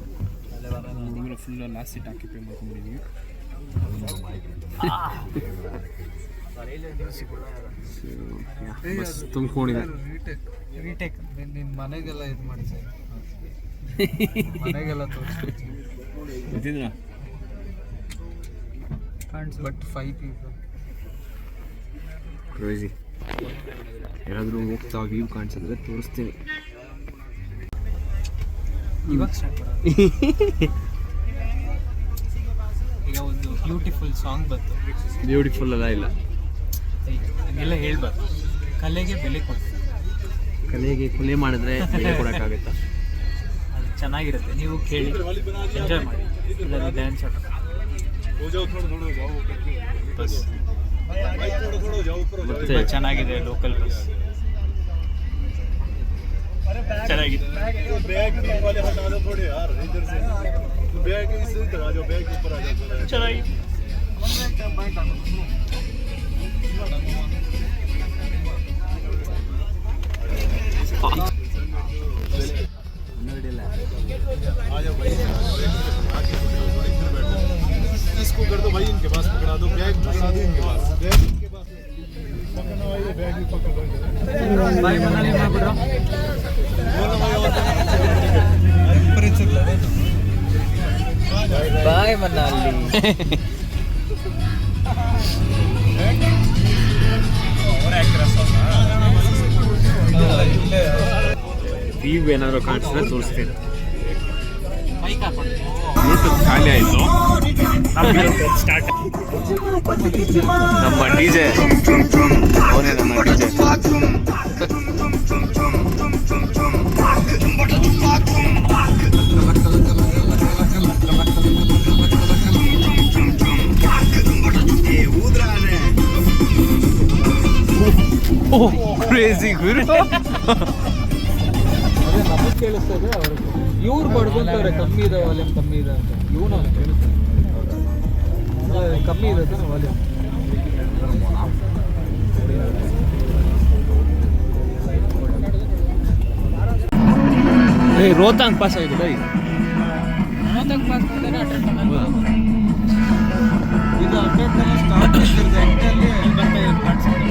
ಹುಡುಗರು ಫುಲ್ಲು ಲಾಸ್ಟ್ ಸೀಟ್ ಆಕ್ಯುಪೈ ಮಾಡ್ಕೊಂಡಿದ್ದೀವಿ. ಬಸ್ ತುಂಬಿಕೊಂಡಿದೆ.
ರೀಟೇಕ್ ನಿನ್ನ ಮನೆಗೆಲ್ಲ ಇದು ಮಾಡಿ ಸರ್, ಮನೆಗೆಲ್ಲ ತೋರಿಸ್ತೀನಿ
ಗೊತ್ತಿದ್ರ
ಬಟ್ 5 people
ಕ್ರೇಜಿ. ಯಾರಾದರೂ ಹೋಗ್ತಾ ವ್ಯೂ ಕಾಣಿಸಿದ್ರೆ ತೋರಿಸ್ತೀನಿ.
ಇವಾಗ ಸ್ಟಾರ್ಟ್ ಈಗ ಒಂದು ಬ್ಯೂಟಿಫುಲ್ ಸಾಂಗ್ ಬಂತು.
ಬ್ಯೂಟಿಫುಲ್ ಅಲ್ಲ ಇಲ್ಲ,
ಹಂಗೆಲ್ಲ ಹೇಳ್ಬಾರ್ದು. ಕಲೆಗೆ ಬೆಲೆ ಕೊಡು.
ಕಲೆಗೆ ಕೊಲೆ ಮಾಡಿದ್ರೆ ಬೆಲೆ ಕೊಡೋಕ್ಕಾಗುತ್ತಾ?
ಅದು ಚೆನ್ನಾಗಿರುತ್ತೆ, ನೀವು ಕೇಳಿ ಎಂಜಾಯ್ ಮಾಡಿ. ಎಲ್ಲರೂ ಡ್ಯಾನ್ಸ್ ಆಡೋದು ಬಸ್ ತುಂಬ ಚೆನ್ನಾಗಿದೆ. ಲೋಕಲ್ ಬಸ್ ಚೆನ್ನಾಗಿದೆ. ಚೆನ್ನಾಗಿದೆ.
इसको कर दो भाई, इनके पास पकड़ा दो, बैग पकड़ा दो इनके पास, बैग इनके पास पकड़ना भाई, बैग भी पकड़ लो.
ಬಾಯ್ ಮನಾಲಿ ಮಾಡ್ಬಿಡ್ರು. ಬಾಯ್ ಮನಾಲಿ.
ವ್ಯೂ ಏನಾದರೂ ಕಾಣಿಸಿದ್ರೆ ತೋರಿಸ್ತೀನಿ.
ಬ್ಲೂಟೂತ್
ಖಾಲಿ ಆಯಿತು. ನಮ್ಮ DJ ಅವನೇ ನಮ್ಮ DJ. ಕ್ರೇಜಿ ಗುರು.
ಅದೇ ನಮಗೆ ಕೇಳಿಸ್ತದೆ, ಅವ್ರಿಗೆ ಇವ್ರು ಬಡ್ಕೊಂತಾರೆ ಕಮ್ಮಿ ಇದೆ ವಾಲ್ಯೂಮ್, ಕಮ್ಮಿ ಇದೆ ಅಂತ. ಇವನು ಅಂತ ಹೇಳ್ತಾರೆ ಕಮ್ಮಿ ಇದೆ ಸರ್ ವಾಲ್ಯೂಮ್.
ರೋಹತಾಂಗ್ ಪಾಸ್ ಆಗಿದೆ ಬೈ.
ರೋಹತಾಂಗ್ ಪಾಸ್ ಮಾಡಿದ್ರೆ ಇದು 100 ಸ್ಟಾರ್ಟ್ ಆಗ್ತಿರುತ್ತೆ. 8 ಕಾಣಿಸುತ್ತೆ.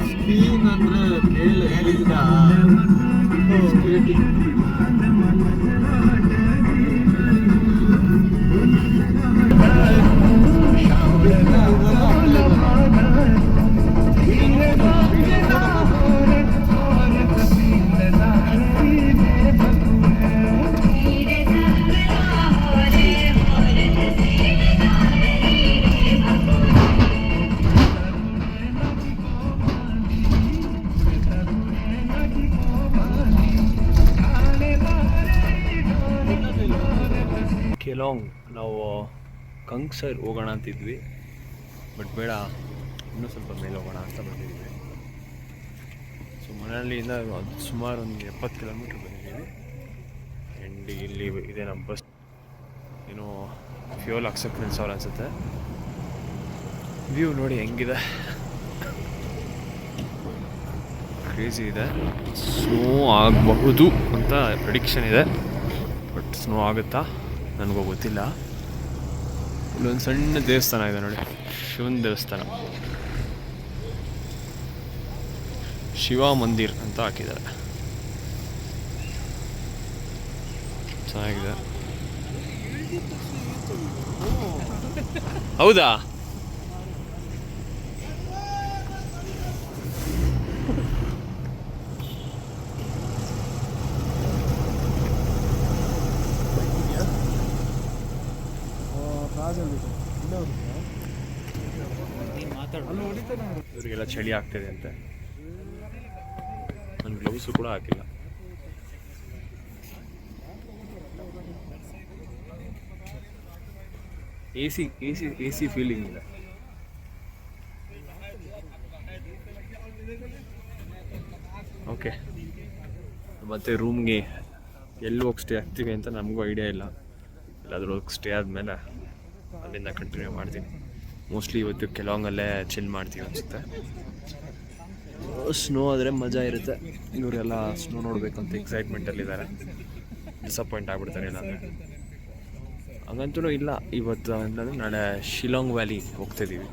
ಸ್ಕೀಯಿಂಗ್ ಅಂದ್ರೆ ಮೇಲೆ ಹೇಳಿದ
ಕೆಲೋಂಗ್ ನಾವು ಕಂಗ್ಸರ್ ಹೋಗೋಣ ಅಂತಿದ್ವಿ, ಬಟ್ ಬೇಡ, ಇನ್ನೂ ಸ್ವಲ್ಪ ಮೇಲೆ ಹೋಗೋಣ ಅಂತ ಬಂದಿದ್ದೀವಿ. ಸೊ ಮನೆಯಲ್ಲಿಂದ ಸುಮಾರು ಒಂದು 70 ಕಿಲೋಮೀಟ್ರ್ ಬಂದಿದ್ದೀವಿ. ಆ್ಯಂಡ್ ಇಲ್ಲಿ ಇದೆ ನಮ್ಮ ಬಸ್. ಏನೋ ಫ್ಯೂಲ್ ಹಾಕ್ಸೋಕೆ ನಿಲ್ಸವ್ರು ಅನಿಸುತ್ತೆ. ವ್ಯೂ ನೋಡಿ ಹೆಂಗಿದೆ, ಕ್ರೇಜಿ ಇದೆ. ಸ್ನೋ ಆಗಬಹುದು ಅಂತ ಪ್ರೆಡಿಕ್ಷನ್ ಇದೆ, ಬಟ್ ಸ್ನೋ ಆಗುತ್ತಾ ನನಗೂ ಗೊತ್ತಿಲ್ಲ. ಇಲ್ಲೊಂದು ಸಣ್ಣ ದೇವಸ್ಥಾನ ಇದೆ ನೋಡಿ, ಶಿವನ ದೇವಸ್ಥಾನ, ಶಿವ ಮಂದಿರ್ ಅಂತ ಹಾಕಿದ್ದಾರೆ. ಚೆನ್ನಾಗಿದೆ. ಹೌದಾ? ಇವರಿಗೆಲ್ಲ ಚಳಿ ಆಗ್ತಿದೆ ಅಂತೆ. ನನ್ನ ಗ್ಲೌಸು ಕೂಡ ಹಾಕಿಲ್ಲ. ಎ ಸಿ ಫೀಲಿಂಗ್ ಇದೆ. ಓಕೆ, ಮತ್ತೆ ರೂಮ್ಗೆ ಎಲ್ಲಿ ಹೋಗಿ ಸ್ಟೇ ಆಗ್ತೀವಿ ಅಂತ ನಮಗೂ ಐಡಿಯಾ ಇಲ್ಲ. ಎಲ್ಲಾದರೂ ಹೋಗಿ ಸ್ಟೇ ಆದಮೇಲೆ ಅಲ್ಲಿಂದ ಕಂಟಿನ್ಯೂ ಮಾಡ್ತೀನಿ. ಮೋಸ್ಟ್ಲಿ ಇವತ್ತು ಕೆಲವಂಗಲ್ಲೇ ಚಿಲ್ ಮಾಡ್ತೀವಿ ಅನಿಸುತ್ತೆ. ಸ್ನೋ ಆದರೆ ಮಜಾ ಇರುತ್ತೆ. ಇವರೆಲ್ಲ ಸ್ನೋ ನೋಡಬೇಕಂತ ಎಕ್ಸೈಟ್ಮೆಂಟಲ್ಲಿದ್ದಾರೆ. ಡಿಸಪಾಯಿಂಟ್ ಆಗ್ಬಿಡ್ತಾರೆ ಇಲ್ಲಾಂದರೆ. ಹಂಗಂತೂ ಇಲ್ಲ, ಇವತ್ತು ಅಂತಂದರೆ ನಾಳೆ ಶಿಲಾಂಗ್ ವ್ಯಾಲಿ ಹೋಗ್ತಾಯಿದ್ದೀವಿ.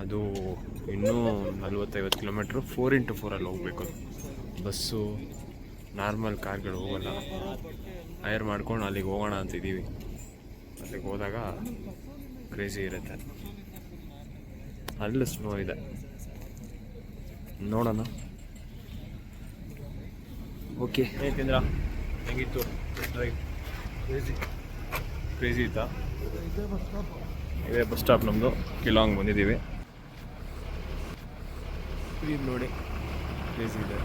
ಅದು ಇನ್ನೂ 40-50 ಕಿಲೋಮೀಟ್ರು 4x4 ಹೋಗಬೇಕು. ಬಸ್ಸು, ನಾರ್ಮಲ್ ಕಾರ್ಗಳು ಹೋಗಲ್ಲ. ಹೈರ್ ಮಾಡ್ಕೊಂಡು ಅಲ್ಲಿಗೆ ಹೋಗೋಣ ಅಂತಿದ್ದೀವಿ. ಅಲ್ಲಿಗೆ ಹೋದಾಗ ಕ್ರೇಜಿ ಇರುತ್ತೆ. ಅಲ್ಲಿ ಸ್ನೋ ಇದೆ, ನೋಡೋಣ. ಓಕೆ, ಏಕೆಂದ್ರ ಹೆಂಗಿತ್ತು ಡ್ರೈವ್? ಕ್ರೇಜಿ ಇತ್ತಾ? ಇದೇ ಬಸ್ ಸ್ಟಾಪ್ ನಮ್ಮದು. ಕಿಲಾಂಗ್ ಬಂದಿದ್ದೀವಿ. ಇದು ನೋಡಿ, ಕ್ರೇಜಿ ಇದೆ.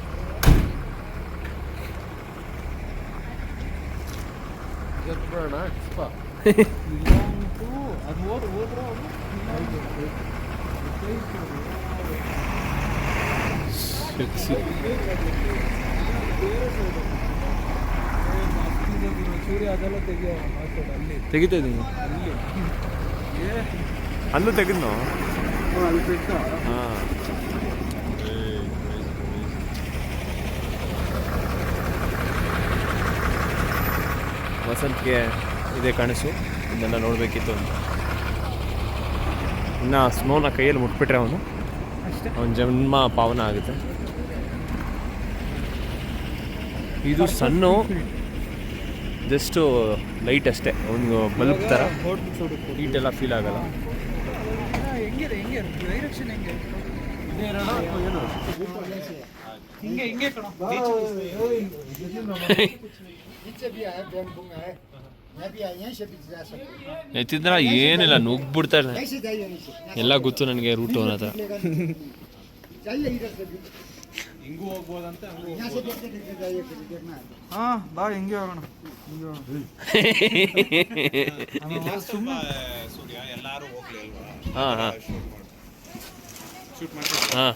ತೆಗಿತಾ ಇದ್ದೀನಿ. ಅಲ್ಲೂ ತೆಗೆದ್ನು. ಹಾಂ, ವಸಂತ್ಗೆ ಇದೇ ಕಾಣಿಸು, ಇದನ್ನೆಲ್ಲ ನೋಡಬೇಕಿತ್ತು ಅಂತ. ಇನ್ನು ಸ್ನೋನ ಕೈಯಲ್ಲಿ ಮುಟ್ಬಿಟ್ರೆ ಅವನ ಜನ್ಮ ಪಾವನ ಆಗುತ್ತೆ. ಇದು ಸಣ್ಣ ಜಸ್ಟು ಲೈಟ್ ಅಷ್ಟೇ, ಒಂದು ಬಲ್ಬ್ ಥರ, ಹೀಟೆಲ್ಲ ಫೀಲ್ ಆಗಲ್ಲ. ಎತ್ತಿದ್ರ ಏನಿಲ್ಲ, ನುಗ್ಬಿಡ್ತಾರೆ. ಎಲ್ಲ ಗೊತ್ತು ನನಗೆ ರೂಟು ಅವನ ಹತ್ರ.
ಹಿಂಗೂ ಹೋಗ್ಬೋದಂತೆ. ಹಾಂ ಬಾ, ಹಿಂಗೆ ಹೋಗೋಣ. ಎಲ್ಲರೂ ಹೋಗ್ಲಿ ಅಲ್ವಾ?
ಹಾಂ ಹಾಂ ಹಾಂ.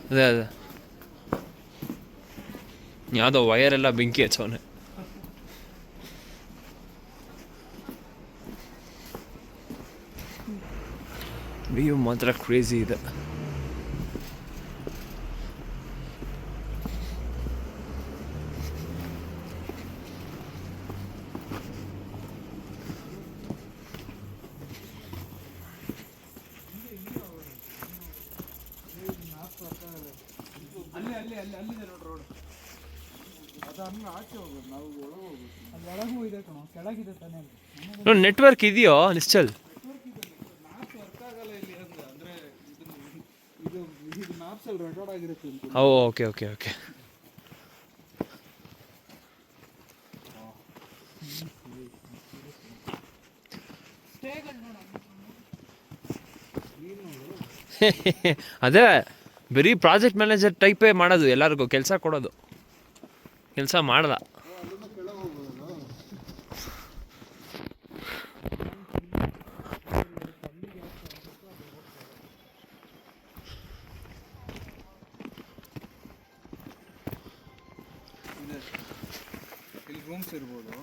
ಅದೇ ಯಾವುದೋ ವಯರೆಲ್ಲ ಬೆಂಕಿ ಹಚ್ಚವನೆ.
ವ್ಯೂ ಮಾತ್ರ ಕ್ರೇಜಿ ಇದೆ. ನೆಟ್ವರ್ಕ್ ಇದೆಯೋ ನಿಶ್ಚಲ್? Okay okay okay. ಅದೇ ಬರೀ ಪ್ರಾಜೆಕ್ಟ್ ಮ್ಯಾನೇಜರ್ ಟೈಪೇ ಮಾಡೋದು, ಎಲ್ಲರಿಗೂ ಕೆಲಸ ಕೊಡೋದು, ಕೆಲಸ ಮಾಡ್ದ.
ಇಲ್ಲಿ ರೂಮ್ಸ್ ಇರ್ಬೋದು,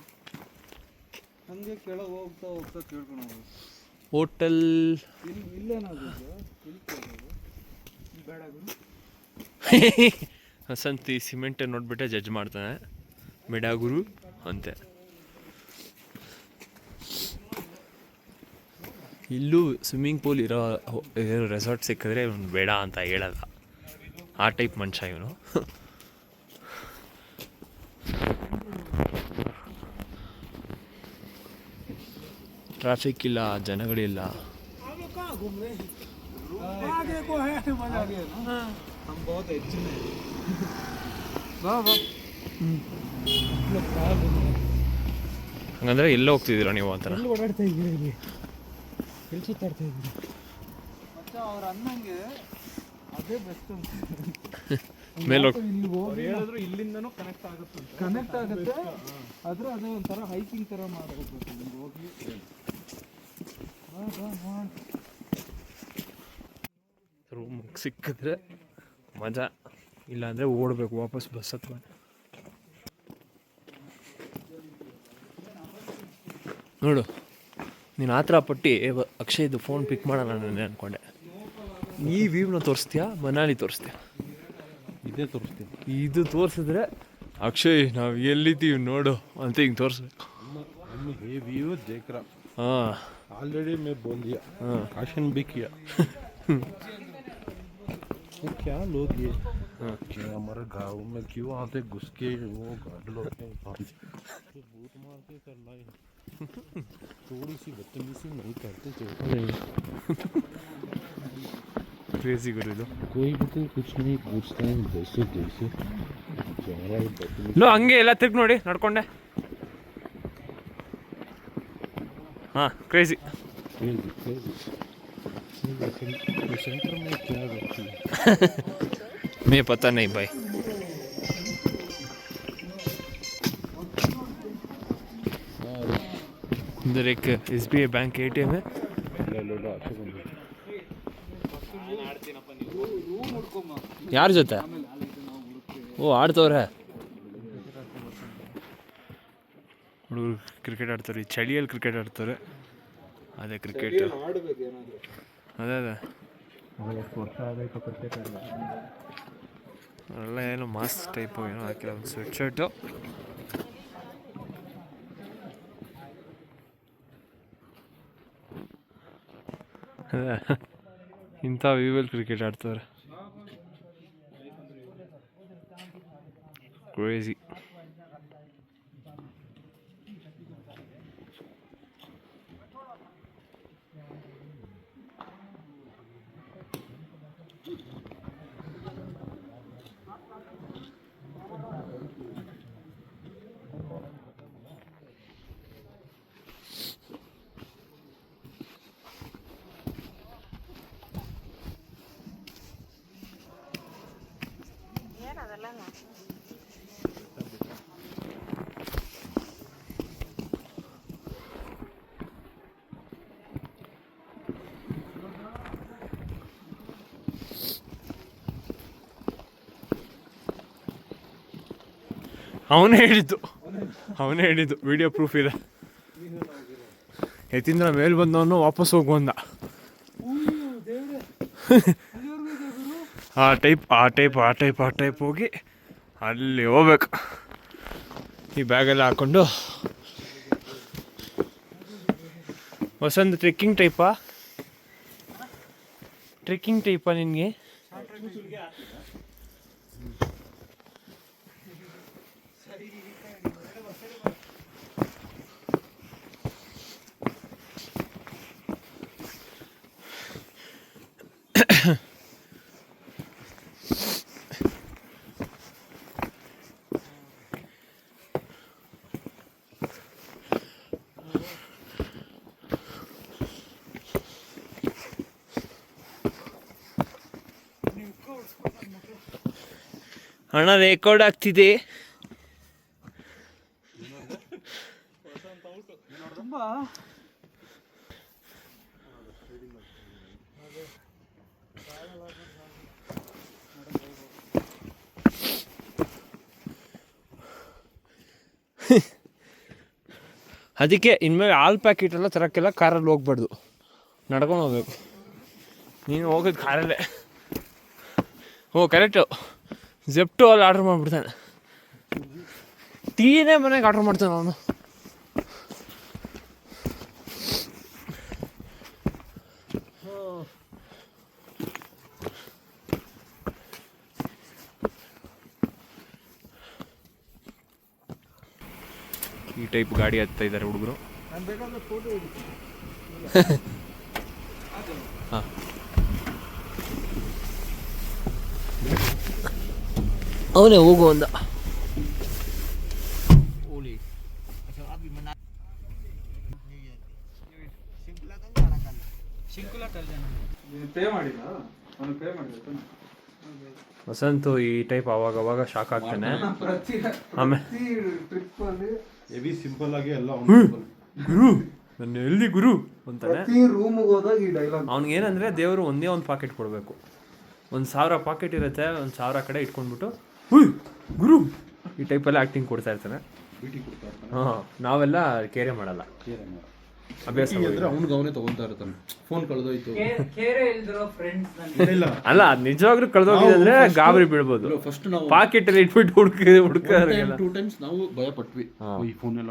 ಹಂಗೆ ಕೆಳಗೆ ಹೋಗ್ತಾ ಹೋಗ್ತಾ ಕೇಳ್ಕೊಂಡು
ಹೋಟೆಲ್
ಇಲ್ಲೇನಾಗುತ್ತೆ ಬೇಡ
ವಸಂತಿ ಸಿಮೆಂಟ್ ನೋಡ್ಬಿಟ್ಟೆ ಜಡ್ಜ್ ಮಾಡ್ತಾನೆ, ಬೇಡ ಗುರು ಅಂತೆ. ಇಲ್ಲೂ ಸ್ವಿಮ್ಮಿಂಗ್ ಪೂಲ್ ಇರೋ ರೆಸಾರ್ಟ್ ಸಿಕ್ಕಿದ್ರೆ ಇವನು ಬೇಡ ಅಂತ ಹೇಳಲ್ಲ, ಆ ಟೈಪ್ ಮನುಷ್ಯ ಇವನು. ಟ್ರಾಫಿಕ್ ಇಲ್ಲ, ಜನಗಳಿಲ್ಲ. ಹಂಗಂದ್ರೆ ಎಲ್ಲ ಹೋಗ್ತಿದ್ದೀರಾ ನೀವು ಅಂತಾರ?
ಓಡಾಡ್ತಾ ಇದ್ದೀರಿ, ಎಲ್ಲಿ ಸುತ್ತಾಡ್ತಾ ಇದ್ದೀರಿ? ಮತ್ತೆ ಅವ್ರು ಅನ್ನಂಗೆ ಅದೇ ಬೆಸ್ಟ್
ಮೇಲೆ
ಇಲ್ಲಿ ಹೋಗಿ ಹೇಳಿದ್ರು ಇಲ್ಲಿಂದನೂ ಕನೆಕ್ಟ್ ಆಗುತ್ತೆ, ಆದ್ರೆ ಅದೇ ಒಂಥರ ಹೈಕಿಂಗ್ ಥರ ಮಾಡಬೇಕು. ಇಲ್ಲಿ ಹೋಗಿ
ರೂಮ್ ಸಿಕ್ಕಿದ್ರೆ ಮಜಾ, ಇಲ್ಲಾಂದರೆ ಓಡಬೇಕು ವಾಪಸ್ ಬಸ್ ಹತ್ರ. ನೋಡು ನೀನು ಆ ಥರ ಪಟ್ಟಿ ಅಕ್ಷಯ್ದು ಫೋನ್ ಪಿಕ್ ಮಾಡೋಣ ನಾನು ಅಂದ್ಕೊಂಡೆ. ಈ ವ್ಯೂನ ತೋರಿಸ್ತೀಯಾ ಮನಾಲಿ ತೋರಿಸ್ತೀಯಾ?
ಇದೇ ತೋರಿಸ್ತೀನಿ.
ಇದು ತೋರಿಸಿದ್ರೆ ಅಕ್ಷಯ್ ನಾವು ಎಲ್ಲಿದ್ದೀವಿ ನೋಡು ಅಂತ ಹಿಂಗೆ ತೋರಿಸ್ಬೇಕು.
ये व्यू देख रहा,
हाँ
ऑलरेडी मैं बोल दिया, काशन भी किया. वो क्या लोग ये क्या हमारे गाँव में क्यों आते घुस के वो गाड़ लोग बूट मार के कर लाई. थोड़ी सी बदतमीजी नहीं करते
ಕ್ರೇಜಿ ಗುರು ಇದು.
कोई भी तो कुछ नहीं पूछता है, जैसे जैसे
ಲೋ ಹಂಗೆ ಎಲ್ಲ ತಿರ್ಗಿ ನೋಡಿ ನಡ್ಕೊಂಡೆ. हाँ क्रेजी.
सेंटर में क्या रखी है
मैं पता नहीं भाई. इधर एक SBI बैंक ATM है. ಯಾರ ಜೊತೆ? ಓ ಆಡ್ತವ್ರೆ ಹುಡುಗರು, ಕ್ರಿಕೆಟ್ ಆಡ್ತಾರೆ, ಈ ಚಳಿಯಲ್ಲಿ ಕ್ರಿಕೆಟ್ ಆಡ್ತಾರೆ. ಅದೇ ಕ್ರಿಕೆಟ್ ಅದೇ ಅದೇ ಎಲ್ಲ ಏನೋ ಮಾಸ್ಕ್ ಟೈಪು ಏನೋ ಹಾಕಿಲ್ಲ, ಒಂದು ಸ್ವೆಟ್ ಶರ್ಟು. ಇಂಥ ವ್ಯೂವಲ್ಲಿ ಕ್ರಿಕೆಟ್ ಆಡ್ತಾರೆ. ಕ್ರೇಜಿ. ಅವನೇ ಹೇಳಿದ್ದು ವಿಡಿಯೋ ಪ್ರೂಫ್ ಇದೆ. ಎತ್ತಿಂದ ಮೇಲೆ ಬಂದವನು ವಾಪಸ್ ಹೋಗುವಂದ.
ಆ ಟೈಪ್ ಹೋಗಿ ಅಲ್ಲಿ ಹೋಗ್ಬೇಕು. ಈ ಬ್ಯಾಗೆಲ್ಲ ಹಾಕ್ಕೊಂಡು ವಸಂತ ಟ್ರೆಕ್ಕಿಂಗ್ ಟೈಪಾ ನಿನಗೆ? ಅಣ್ಣ ರೆಕಾರ್ಡ್ ಆಗ್ತಿದೆ. ಅದಕ್ಕೆ ಇನ್ಮೇಲೆ ಹಾಲು ಪ್ಯಾಕೆಟ್ ಎಲ್ಲ ತರೋಕ್ಕೆಲ್ಲ ಕಾರಲ್ಲಿ ಹೋಗ್ಬಾರ್ದು, ನಡ್ಕೊಂಡು ಹೋಗ್ಬೇಕು. ನೀನು ಹೋಗೋದು ಕಾರಲ್ಲೇ. ಓ ಕರೆಕ್ಟು, ಜೆಪ್ಟೋ ಅಲ್ಲಿ ಆರ್ಡ್ರ್ ಮಾಡಿಬಿಡ್ತಾನೆ. ಟೀನೇ ಮನೆಗೆ ಆರ್ಡ್ರ್ ಮಾಡ್ತಾನೆ ಅವನು. ಈ ಟೈಪ್ ಗಾಡಿ ಹತ್ತಾ ಇದ್ದಾರೆ ಹುಡುಗರು. ಹಾಂ, ಅವನೇ ಹೋಗು ಅಂದ. ವಸಂತು ಈ ಟೈಪ್ ಅವಾಗ ಶಾಕ್ ಆಗ್ತಾನೆ. ಆಮೇಲೆ
ಹೆವಿ ಸಿಂಪಲ್ ಆಗಿ ಎಲ್ಲ
ಗುರು ನನ್ನ ಎಲ್ಲಿ ಗುರು ಅಂತಾನೆ.
ರೂಮ್ಗೆ ಹೋದಾಗ ಈ ಡೈಲಾಗ್
ಅವ್ನಿಗೇನಂದರೆ ದೇವರು ಒಂದೇ ಒಂದು ಪಾಕೆಟ್ ಕೊಡಬೇಕು. 1,000 ಪಾಕೆಟ್ ಇರುತ್ತೆ, 1,000 ಕಡೆ ಇಟ್ಕೊಂಡ್ಬಿಟ್ಟು ಹುಯ್ ಗುರು ಈ ಟೈಪಲ್ಲಿ ಆ್ಯಕ್ಟಿಂಗ್ ಕೊಡ್ತಾ ಇರ್ತಾನೆ. ಹಾಂ, ನಾವೆಲ್ಲ ಕೇರೆ ಮಾಡಲ್ಲ, ಅಭ್ಯಾಸ
ಅವ್ನಿಗೆ ಅವನೇ ತಗೊಂತಾ ಇರ್ತಾನೆ. ಫೋನ್ ಕಳೆದೋಯ್ತು
ಅಲ್ಲ, ಅದು ನಿಜವಾಗ್ಲೂ ಕಳೆದೋಗಿದೆ ಅಂದ್ರೆ ಗಾಬರಿ ಬೀಳ್ಬೋದು.
ಫಸ್ಟ್ ನಾವು
ಪಾಕೆಟ್ ಅಲ್ಲಿ ಇಟ್ಬಿಟ್ಟು ಹುಡುಕಿಲ್ಲ.
2 times ನಾವು ಭಯ ಪಟ್ವಿ, ಈ ಫೋನ್ ಎಲ್ಲ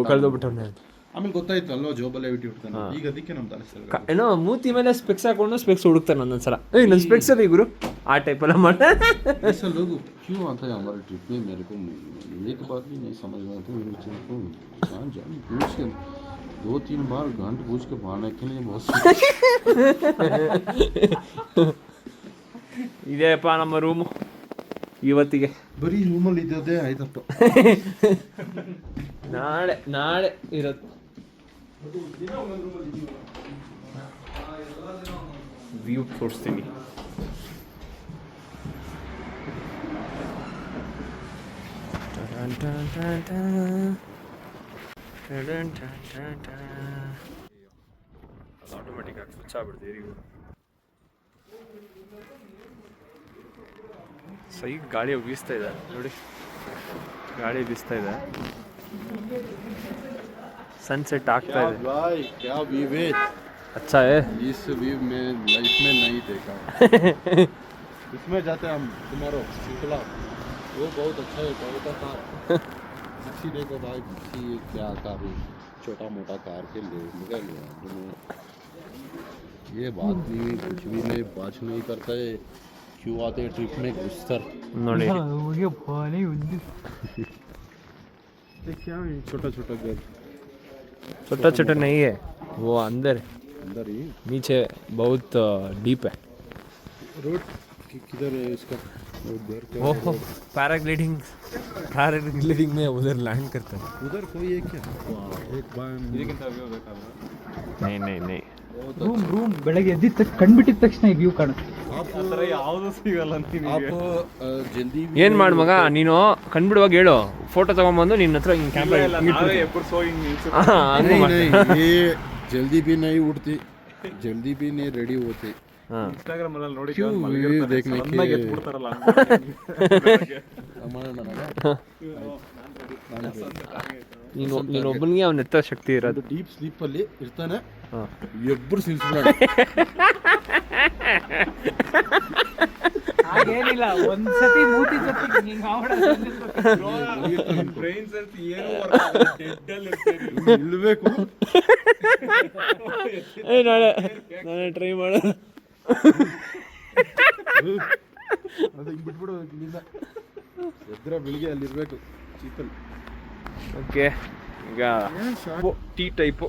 ಕಳೆದೋಗ್ಬಿಟ್ಟವನೇ.
ಆಮೇಲೆ ಗೊತ್ತಾಯ್ತು ಅಲ್ವಾ ಜಾಬಲ್ಲೇ ಬಿಟ್ಟಿರ್ತಾನೆ. ಈಗ ಅದಕ್ಕೆ ನಮ್ಮ ತಲೆ ಸರಿ
ಏನೋ ಮೂತಿ ಮೇಲೆ ಸ್ಪೆಕ್ಸ್ ಹಾಕೊಂಡು ಸ್ಪೆಕ್ಸ್ ಹುಡುಕ್ತಾನೆ ಒಂದೊಂದ್ಸಲ. ನನ್ನ ಸ್ಪೆಕ್ಸ್ ಅಲ್ಲಿ ಗುರು ಆ ಟೈಪ್ ಎಲ್ಲ ಮಾಡ.
लोग क्यों आता है हमारे ट्रिप में, मेरे को एक बात भी नहीं समझ में आती. मेरे चल को जान पूछ के 2-3 बार घंट पूछ के भागने के लिए बहुत
ಇದೆಯಪ್ಪ ನಮ್ಮ ರೂಮು ಇವತ್ತಿಗೆ.
ಬರೀ ರೂಮಲ್ಲಿ ಇದ್ದೋದೇ ಆಯ್ತಪ್ಪ.
ನಾಳೆ ಇರೋದು ವ್ಯೂ ತೋರಿಸ್ತೀನಿ. ಆಟೋಮೆಟಿಕ್ ಆಗಿ ಸ್ವಿಚ್ ಆಗ್ಬಿಡ್ತೀವಿ. ಸೈಡ್ ಗಾಳಿ ಬೀಸ್ತಾ ಇದೆ ನೋಡಿ, ಗಾಳಿ ಬೀಸ್ತಾ ಇದೆ. सनसेट ಆಗ್ತಾ ಇದೆ.
भाई क्या व्यू है,
अच्छा है.
इस व्यू में लाइफ में नहीं देखा. इसमें जाते हम तुम्हारो शिमला, वो बहुत अच्छा है. टोयोटा कार अच्छी देखो भाई, अच्छी क्या कार है, छोटा मोटा कार के ले निकल लिया. ये बात नहीं, कुछ भी नहीं बात नहीं करता है. क्यों आते ट्रिप में घुसकर
ನೋಡಿ
क्या है, छोटा छोटा घर,
छोटा छोटा नहीं है वो, अंदर
अंदर ही
नीचे बहुत डीप है.
रोड किधर है इसका, घर का
ओह, पैराग्लाइडिंग में उधर लैंड करता है.
उधर कोई है क्या? एक बार
नहीं
ರೂಮ್ ಬೆಳಗ್ಗೆ ಎದ್ದಿದ ಕಂಡುಬಿಟ್ಟಿದ ತಕ್ಷಣ ಈ ವ್ಯೂ ಕಾಣುತ್ತೆ.
जल्दी
ಏನ್ ಮಾಡ್ ಮಗ ನೀನು ಕಂಡ್ಬಿಡುವಾಗ ಹೇಳು, ಫೋಟೋ ತಗೊಂಬಂದು ನಿನ್ನ ಹತ್ರ ಹಿಂಗೆ ಕ್ಯಾಮ್ರಾ.
ये जल्दी भी नहीं उठती, जल्दी भी नहीं रेडी होती. क्यों व्यू देखने के
ನೀನು ಒಬ್ಬನಿಗೆ ಅವ್ನ ಎತ್ತ ಶಕ್ತಿ ಇರೋದು.
ಡೀಪ್ ಸ್ಲೀಪ್ ಅಲ್ಲಿ ಇರ್ತಾನೆ, ಎಬ್ಬರು ಸಿಲ್ಸ್ಬಿಡ
ಹಾಗೇನಿಲ್ಲ, ಒಂದ್ಸತಿ ಮೂತಿ ಜೊತೆ ಹಿಂಗೆ
ಇಳ್ಬೇಕು.
ನಾಳೆ ಟ್ರೈ ಮಾಡ.
ಅದು ಹಿಂಗೆ ಬಿಟ್ಬಿಡು ಇಲ್ಲಿಂದ. ಎದ್ರ ಬೆಳಿಗ್ಗೆ ಅಲ್ಲಿರ್ಬೇಕು ಚೀಪಲ್.
ಓಕೆ, ಈಗ ಟೀ ಟೈಪ್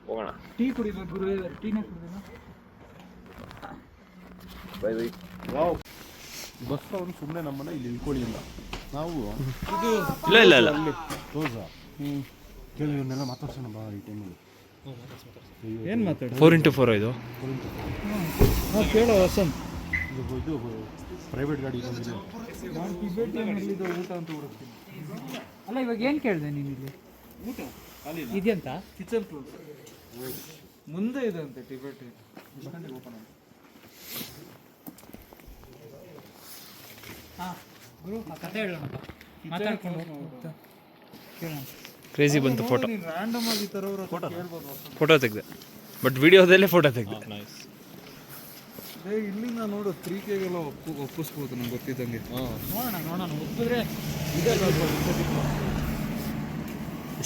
ಹೋಗೋಣ.
ಟೀ ಕುಡಿಬೇಕು ಗುರು, ಟೀನೇ ಕುಡಿದ.
Bye bye.
ವಾವ್, ಬಸ್ ಅವರು ಸುಮ್ಮನೆ ನಮ್ಮನ್ನ ಇಲ್ಲಿ ಇಳ್ಕೊಳ್ಳಿ ಇಲ್ಲ. ನಾವು
ಇಲ್ಲ
ಅಲ್ಲಿ ರೋಸಾ ಕೇಳಿ ಇವನ್ನೆಲ್ಲ ಮಾತಾಡ್ಸೋಣ ಬಾ ಈ ಟೈಮಲ್ಲಿ.
ಏನು ಮಾತಾಡ
4x4 ಇದು.
ಕೇಳೋ ವಸಂತ್,
ಇದು ಪ್ರೈವೇಟ್ ಗಾಡಿ ಬಂದಿದೆ.
ನಾನು ಟಿಬೇಟಿಯನ್ನಲ್ಲಿದ್ದು ಊಟ ಅಂತ ಹುಡುಕ್ತೀನಿ. ಅಲ್ಲ, ಇವಾಗ ಏನು ಕೇಳಿದೆ ನೀನು? ಇಲ್ಲಿ ಊಟ ಇದೆಯಂತ ಕಿಚನ್ ಕ್ಲೋಸ್ ಮುಂದೆ ಇದೆ ಅಂತೆ ಟಿಬೇಟಿಯನ್. ಓಪನ್ ಆಗಿ. ಹಾಂ ಗುರು, ಆ ಕಥೆ ಹೇಳೋಣ, ಮಾತಾಡ್ಕೊಂಡು ಕೇಳೋಣ.
ಕ್ರೇಜಿ ಬಂತು ಫೋಟೋ.
ರ್ಯಾಂಡಮ್ ಆಗಿ ತರೋರು
ಫೋಟೋ ತೆಗೆದೆ, ಬಟ್ ವಿಡಿಯೋದಲ್ಲೇ ಫೋಟೋ ತೆಗೆದೆ.
ಇಲ್ಲಿಂದ ನೋಡು 3Kಗೆಲ್ಲ ಒಪ್ಪಿಸ್ಬೋದು ನಂಗೆ ಗೊತ್ತಿದ್ದಂಗೆ. ನೋಡೋಣ ಒಪ್ಪಿದ್ರೆ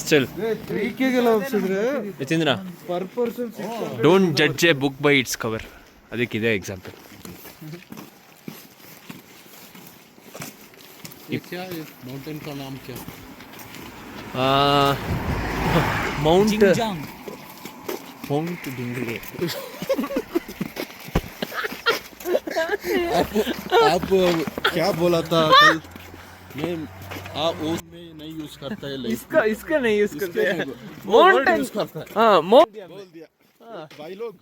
ಸ್ಟಿಲ್
3Kಗೆಲ್ಲ ಒಪ್ಪಿಸಿದ್ರೆ
Yatindra,
per person
don't judge a book by its cover. ಅದಕ್ಕಿದೆ ಎಕ್ಸಾಂಪಲ್.
माउंटेन का नाम क्या?
माउंट डिंगरे.
आप क्या बोला था कल? मैं आप वो में नहीं यूज करता है.
इसका नहीं यूज करते हैं.
माउंटेन यूज करता है.
हाँ,
बोल दिया. भाई लोग,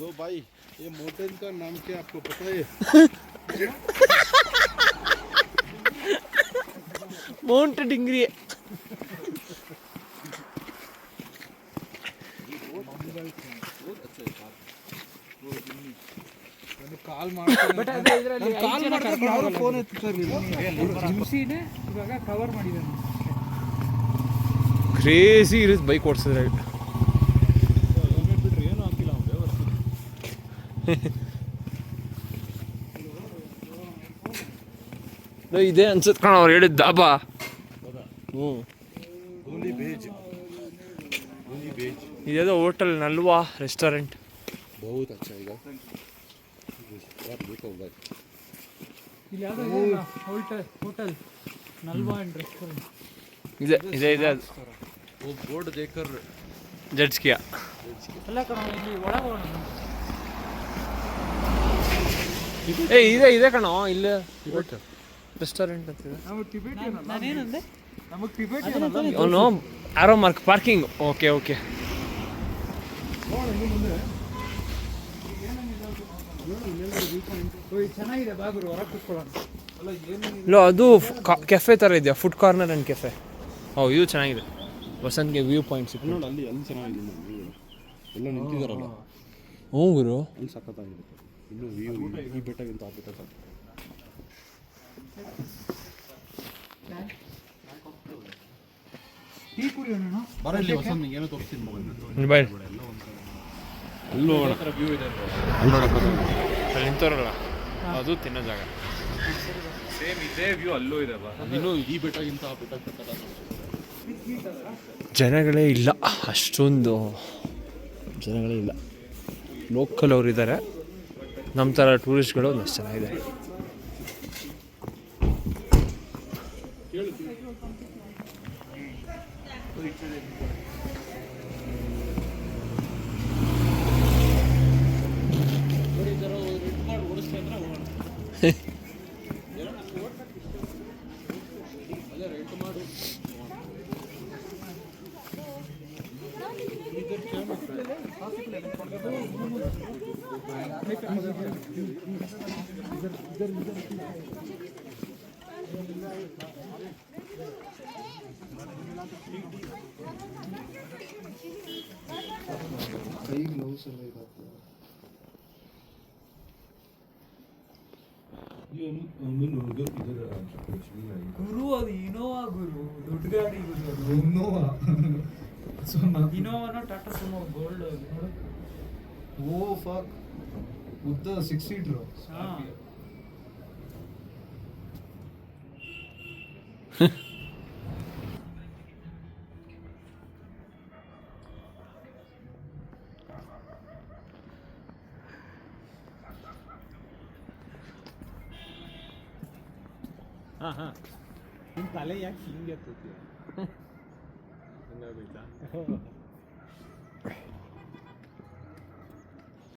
दो भाई, ये माउंटेन का नाम क्या आपको पता है?
माउंट डिंगरी.
ಕಾಲ್ ಮಾಡ್ತಾರೆ, ಯಾರು ಫೋನ್ ಎತ್ತಿರಲಿಲ್ಲ. ಇವಾಗ ಕವರ್ ಮಾಡಿದ್ದಾನೆ.
ಕ್ರೇಜಿ ಇರುತ್ತೆ ಬೈಕ್ ಓಡಿಸಿದ್ರೆ.
ಏನು ಹಾಕಿಲ್ಲ
ಇದೆ ಅನ್ಸುತ್ತೆ ಕಣ ಅವ್ರು ಹೇಳಿದ ದಾಬಾ. ಇದೇದೋ ಹೋಟೆಲ್ ನಲ್ವಾ ರೆಸ್ಟೋರೆಂಟ್.
बहुत अच्छा है यार, देखो भाई.
ಇಲ್ಲಿ ಯಾವುದೋ ಹೋಟೆಲ್ ನಲ್ವಾ ಅಂಡ್ ರೆಸ್ಟೋರೆಂಟ್
ಇದೆ ಅದು.
वो बोर्ड देखकर
ಜಡ್ಜ್ ಕಿಯಾ.
ಎಲ್ಲ ಕಣ, ಇಲ್ಲಿ ಒಳಗೆ ಹೋಗೋಣ.
ಇದೆ ಕಣೋ ಇಲ್ಲಿ ರೆಸ್ಟೋರೆಂಟ್ ಅಂತಿದೆ.
ನಾನೇನಂದೆ? ನಮಗೆ ಟಿಬೇಟಿಯನ್
ಅವನು ಆರೋ ಮಾರ್ಕ್ ಪಾರ್ಕಿಂಗ್. ಓಕೆ
ಚೆನ್ನಾಗಿದೆ, ಬಾಗುರು ಹೊರಗೆ ಕೂತ್ಕೊಳ್ಳೋಣ. ಅಲ್ಲ ಏನು
ಇಲ್ಲ, ಅದು ಕೆಫೆ ಥರ ಇದೆಯಾ, ಫುಡ್ ಕಾರ್ನರ್ ಆ್ಯಂಡ್ ಕೆಫೆ. ಇದು ಚೆನ್ನಾಗಿದೆ. ವಸಂತ್ಗೆ ವ್ಯೂ ಪಾಯಿಂಟ್ಸ್
ನೋಡಿ, ಅಲ್ಲಿ ಚೆನ್ನಾಗಿದೆ. ಎಲ್ಲ ನಿಂತಿದ್ದಾರಲ್ಲ,
ಹ್ಞೂ ಗುರು,
ಅಲ್ಲಿ ಸಖತ್ತಾಗಿದೆ. ಇನ್ನು ವ್ಯೂ ಈ ಬೆಟ್ಟಗಿಂತ ಆ ಬೆಟ್ಟ ಸಾಕು.
ಟೀ ಕುಡಿಯೋಣ.
ಬರಲಿ ವಸಂತ್, ನಿಂಗೆ ಏನೋ ತೋರಿಸ್ತೀನಿ ಮೊಬೈಲ್.
ಬಾಯ್.
ಅಲ್ಲೂ ವ್ಯೂ ಇದೆ.
ಅಲ್ಲಿ ನಿಂತವ್ರಲ್ಲ, ಅದು ತಿನ್ನೋ ಜಾಗ. ಸೇಮ್ ಇದೇ ವ್ಯೂ ಅಲ್ಲೂ ಇದೆ.
ಇನ್ನು ಈ ಬೆಟ್ಟಗಿಂತ ಆ ಬೆಟ್ಟ ಸಖತ್ತಾಗಿದೆ.
ಜನಗಳೇ ಇಲ್ಲ, ಅಷ್ಟೊಂದು ಜನಗಳೇ ಇಲ್ಲ. ಲೋಕಲ್ ಅವ್ರು ಇದ್ದಾರೆ, ನಮ್ಮ ಥರ ಟೂರಿಸ್ಟ್ಗಳು ಒಂದಷ್ಟು ಚೆನ್ನಾಗಿದೆ.
ಗುರು ಅದು ಇನೋವಾ ಗುರು, ದೊಡ್ಡ ಗಾಡಿ ಗುರು ಅದು. ಇನೋವಾ ಇನೋವಾನೋ Tata Sumo gold. Oh fuck,
ಉದ್ದ 6 ಸೀಟ್ರು.
ನಿಮ್ಮ ತಲೆ ಯಾಕೆ ಹಿಂಗೆ ಎತ್ತುತ್ತೀಯ?
ಹಂಗಾಗೋಯ್ತಾ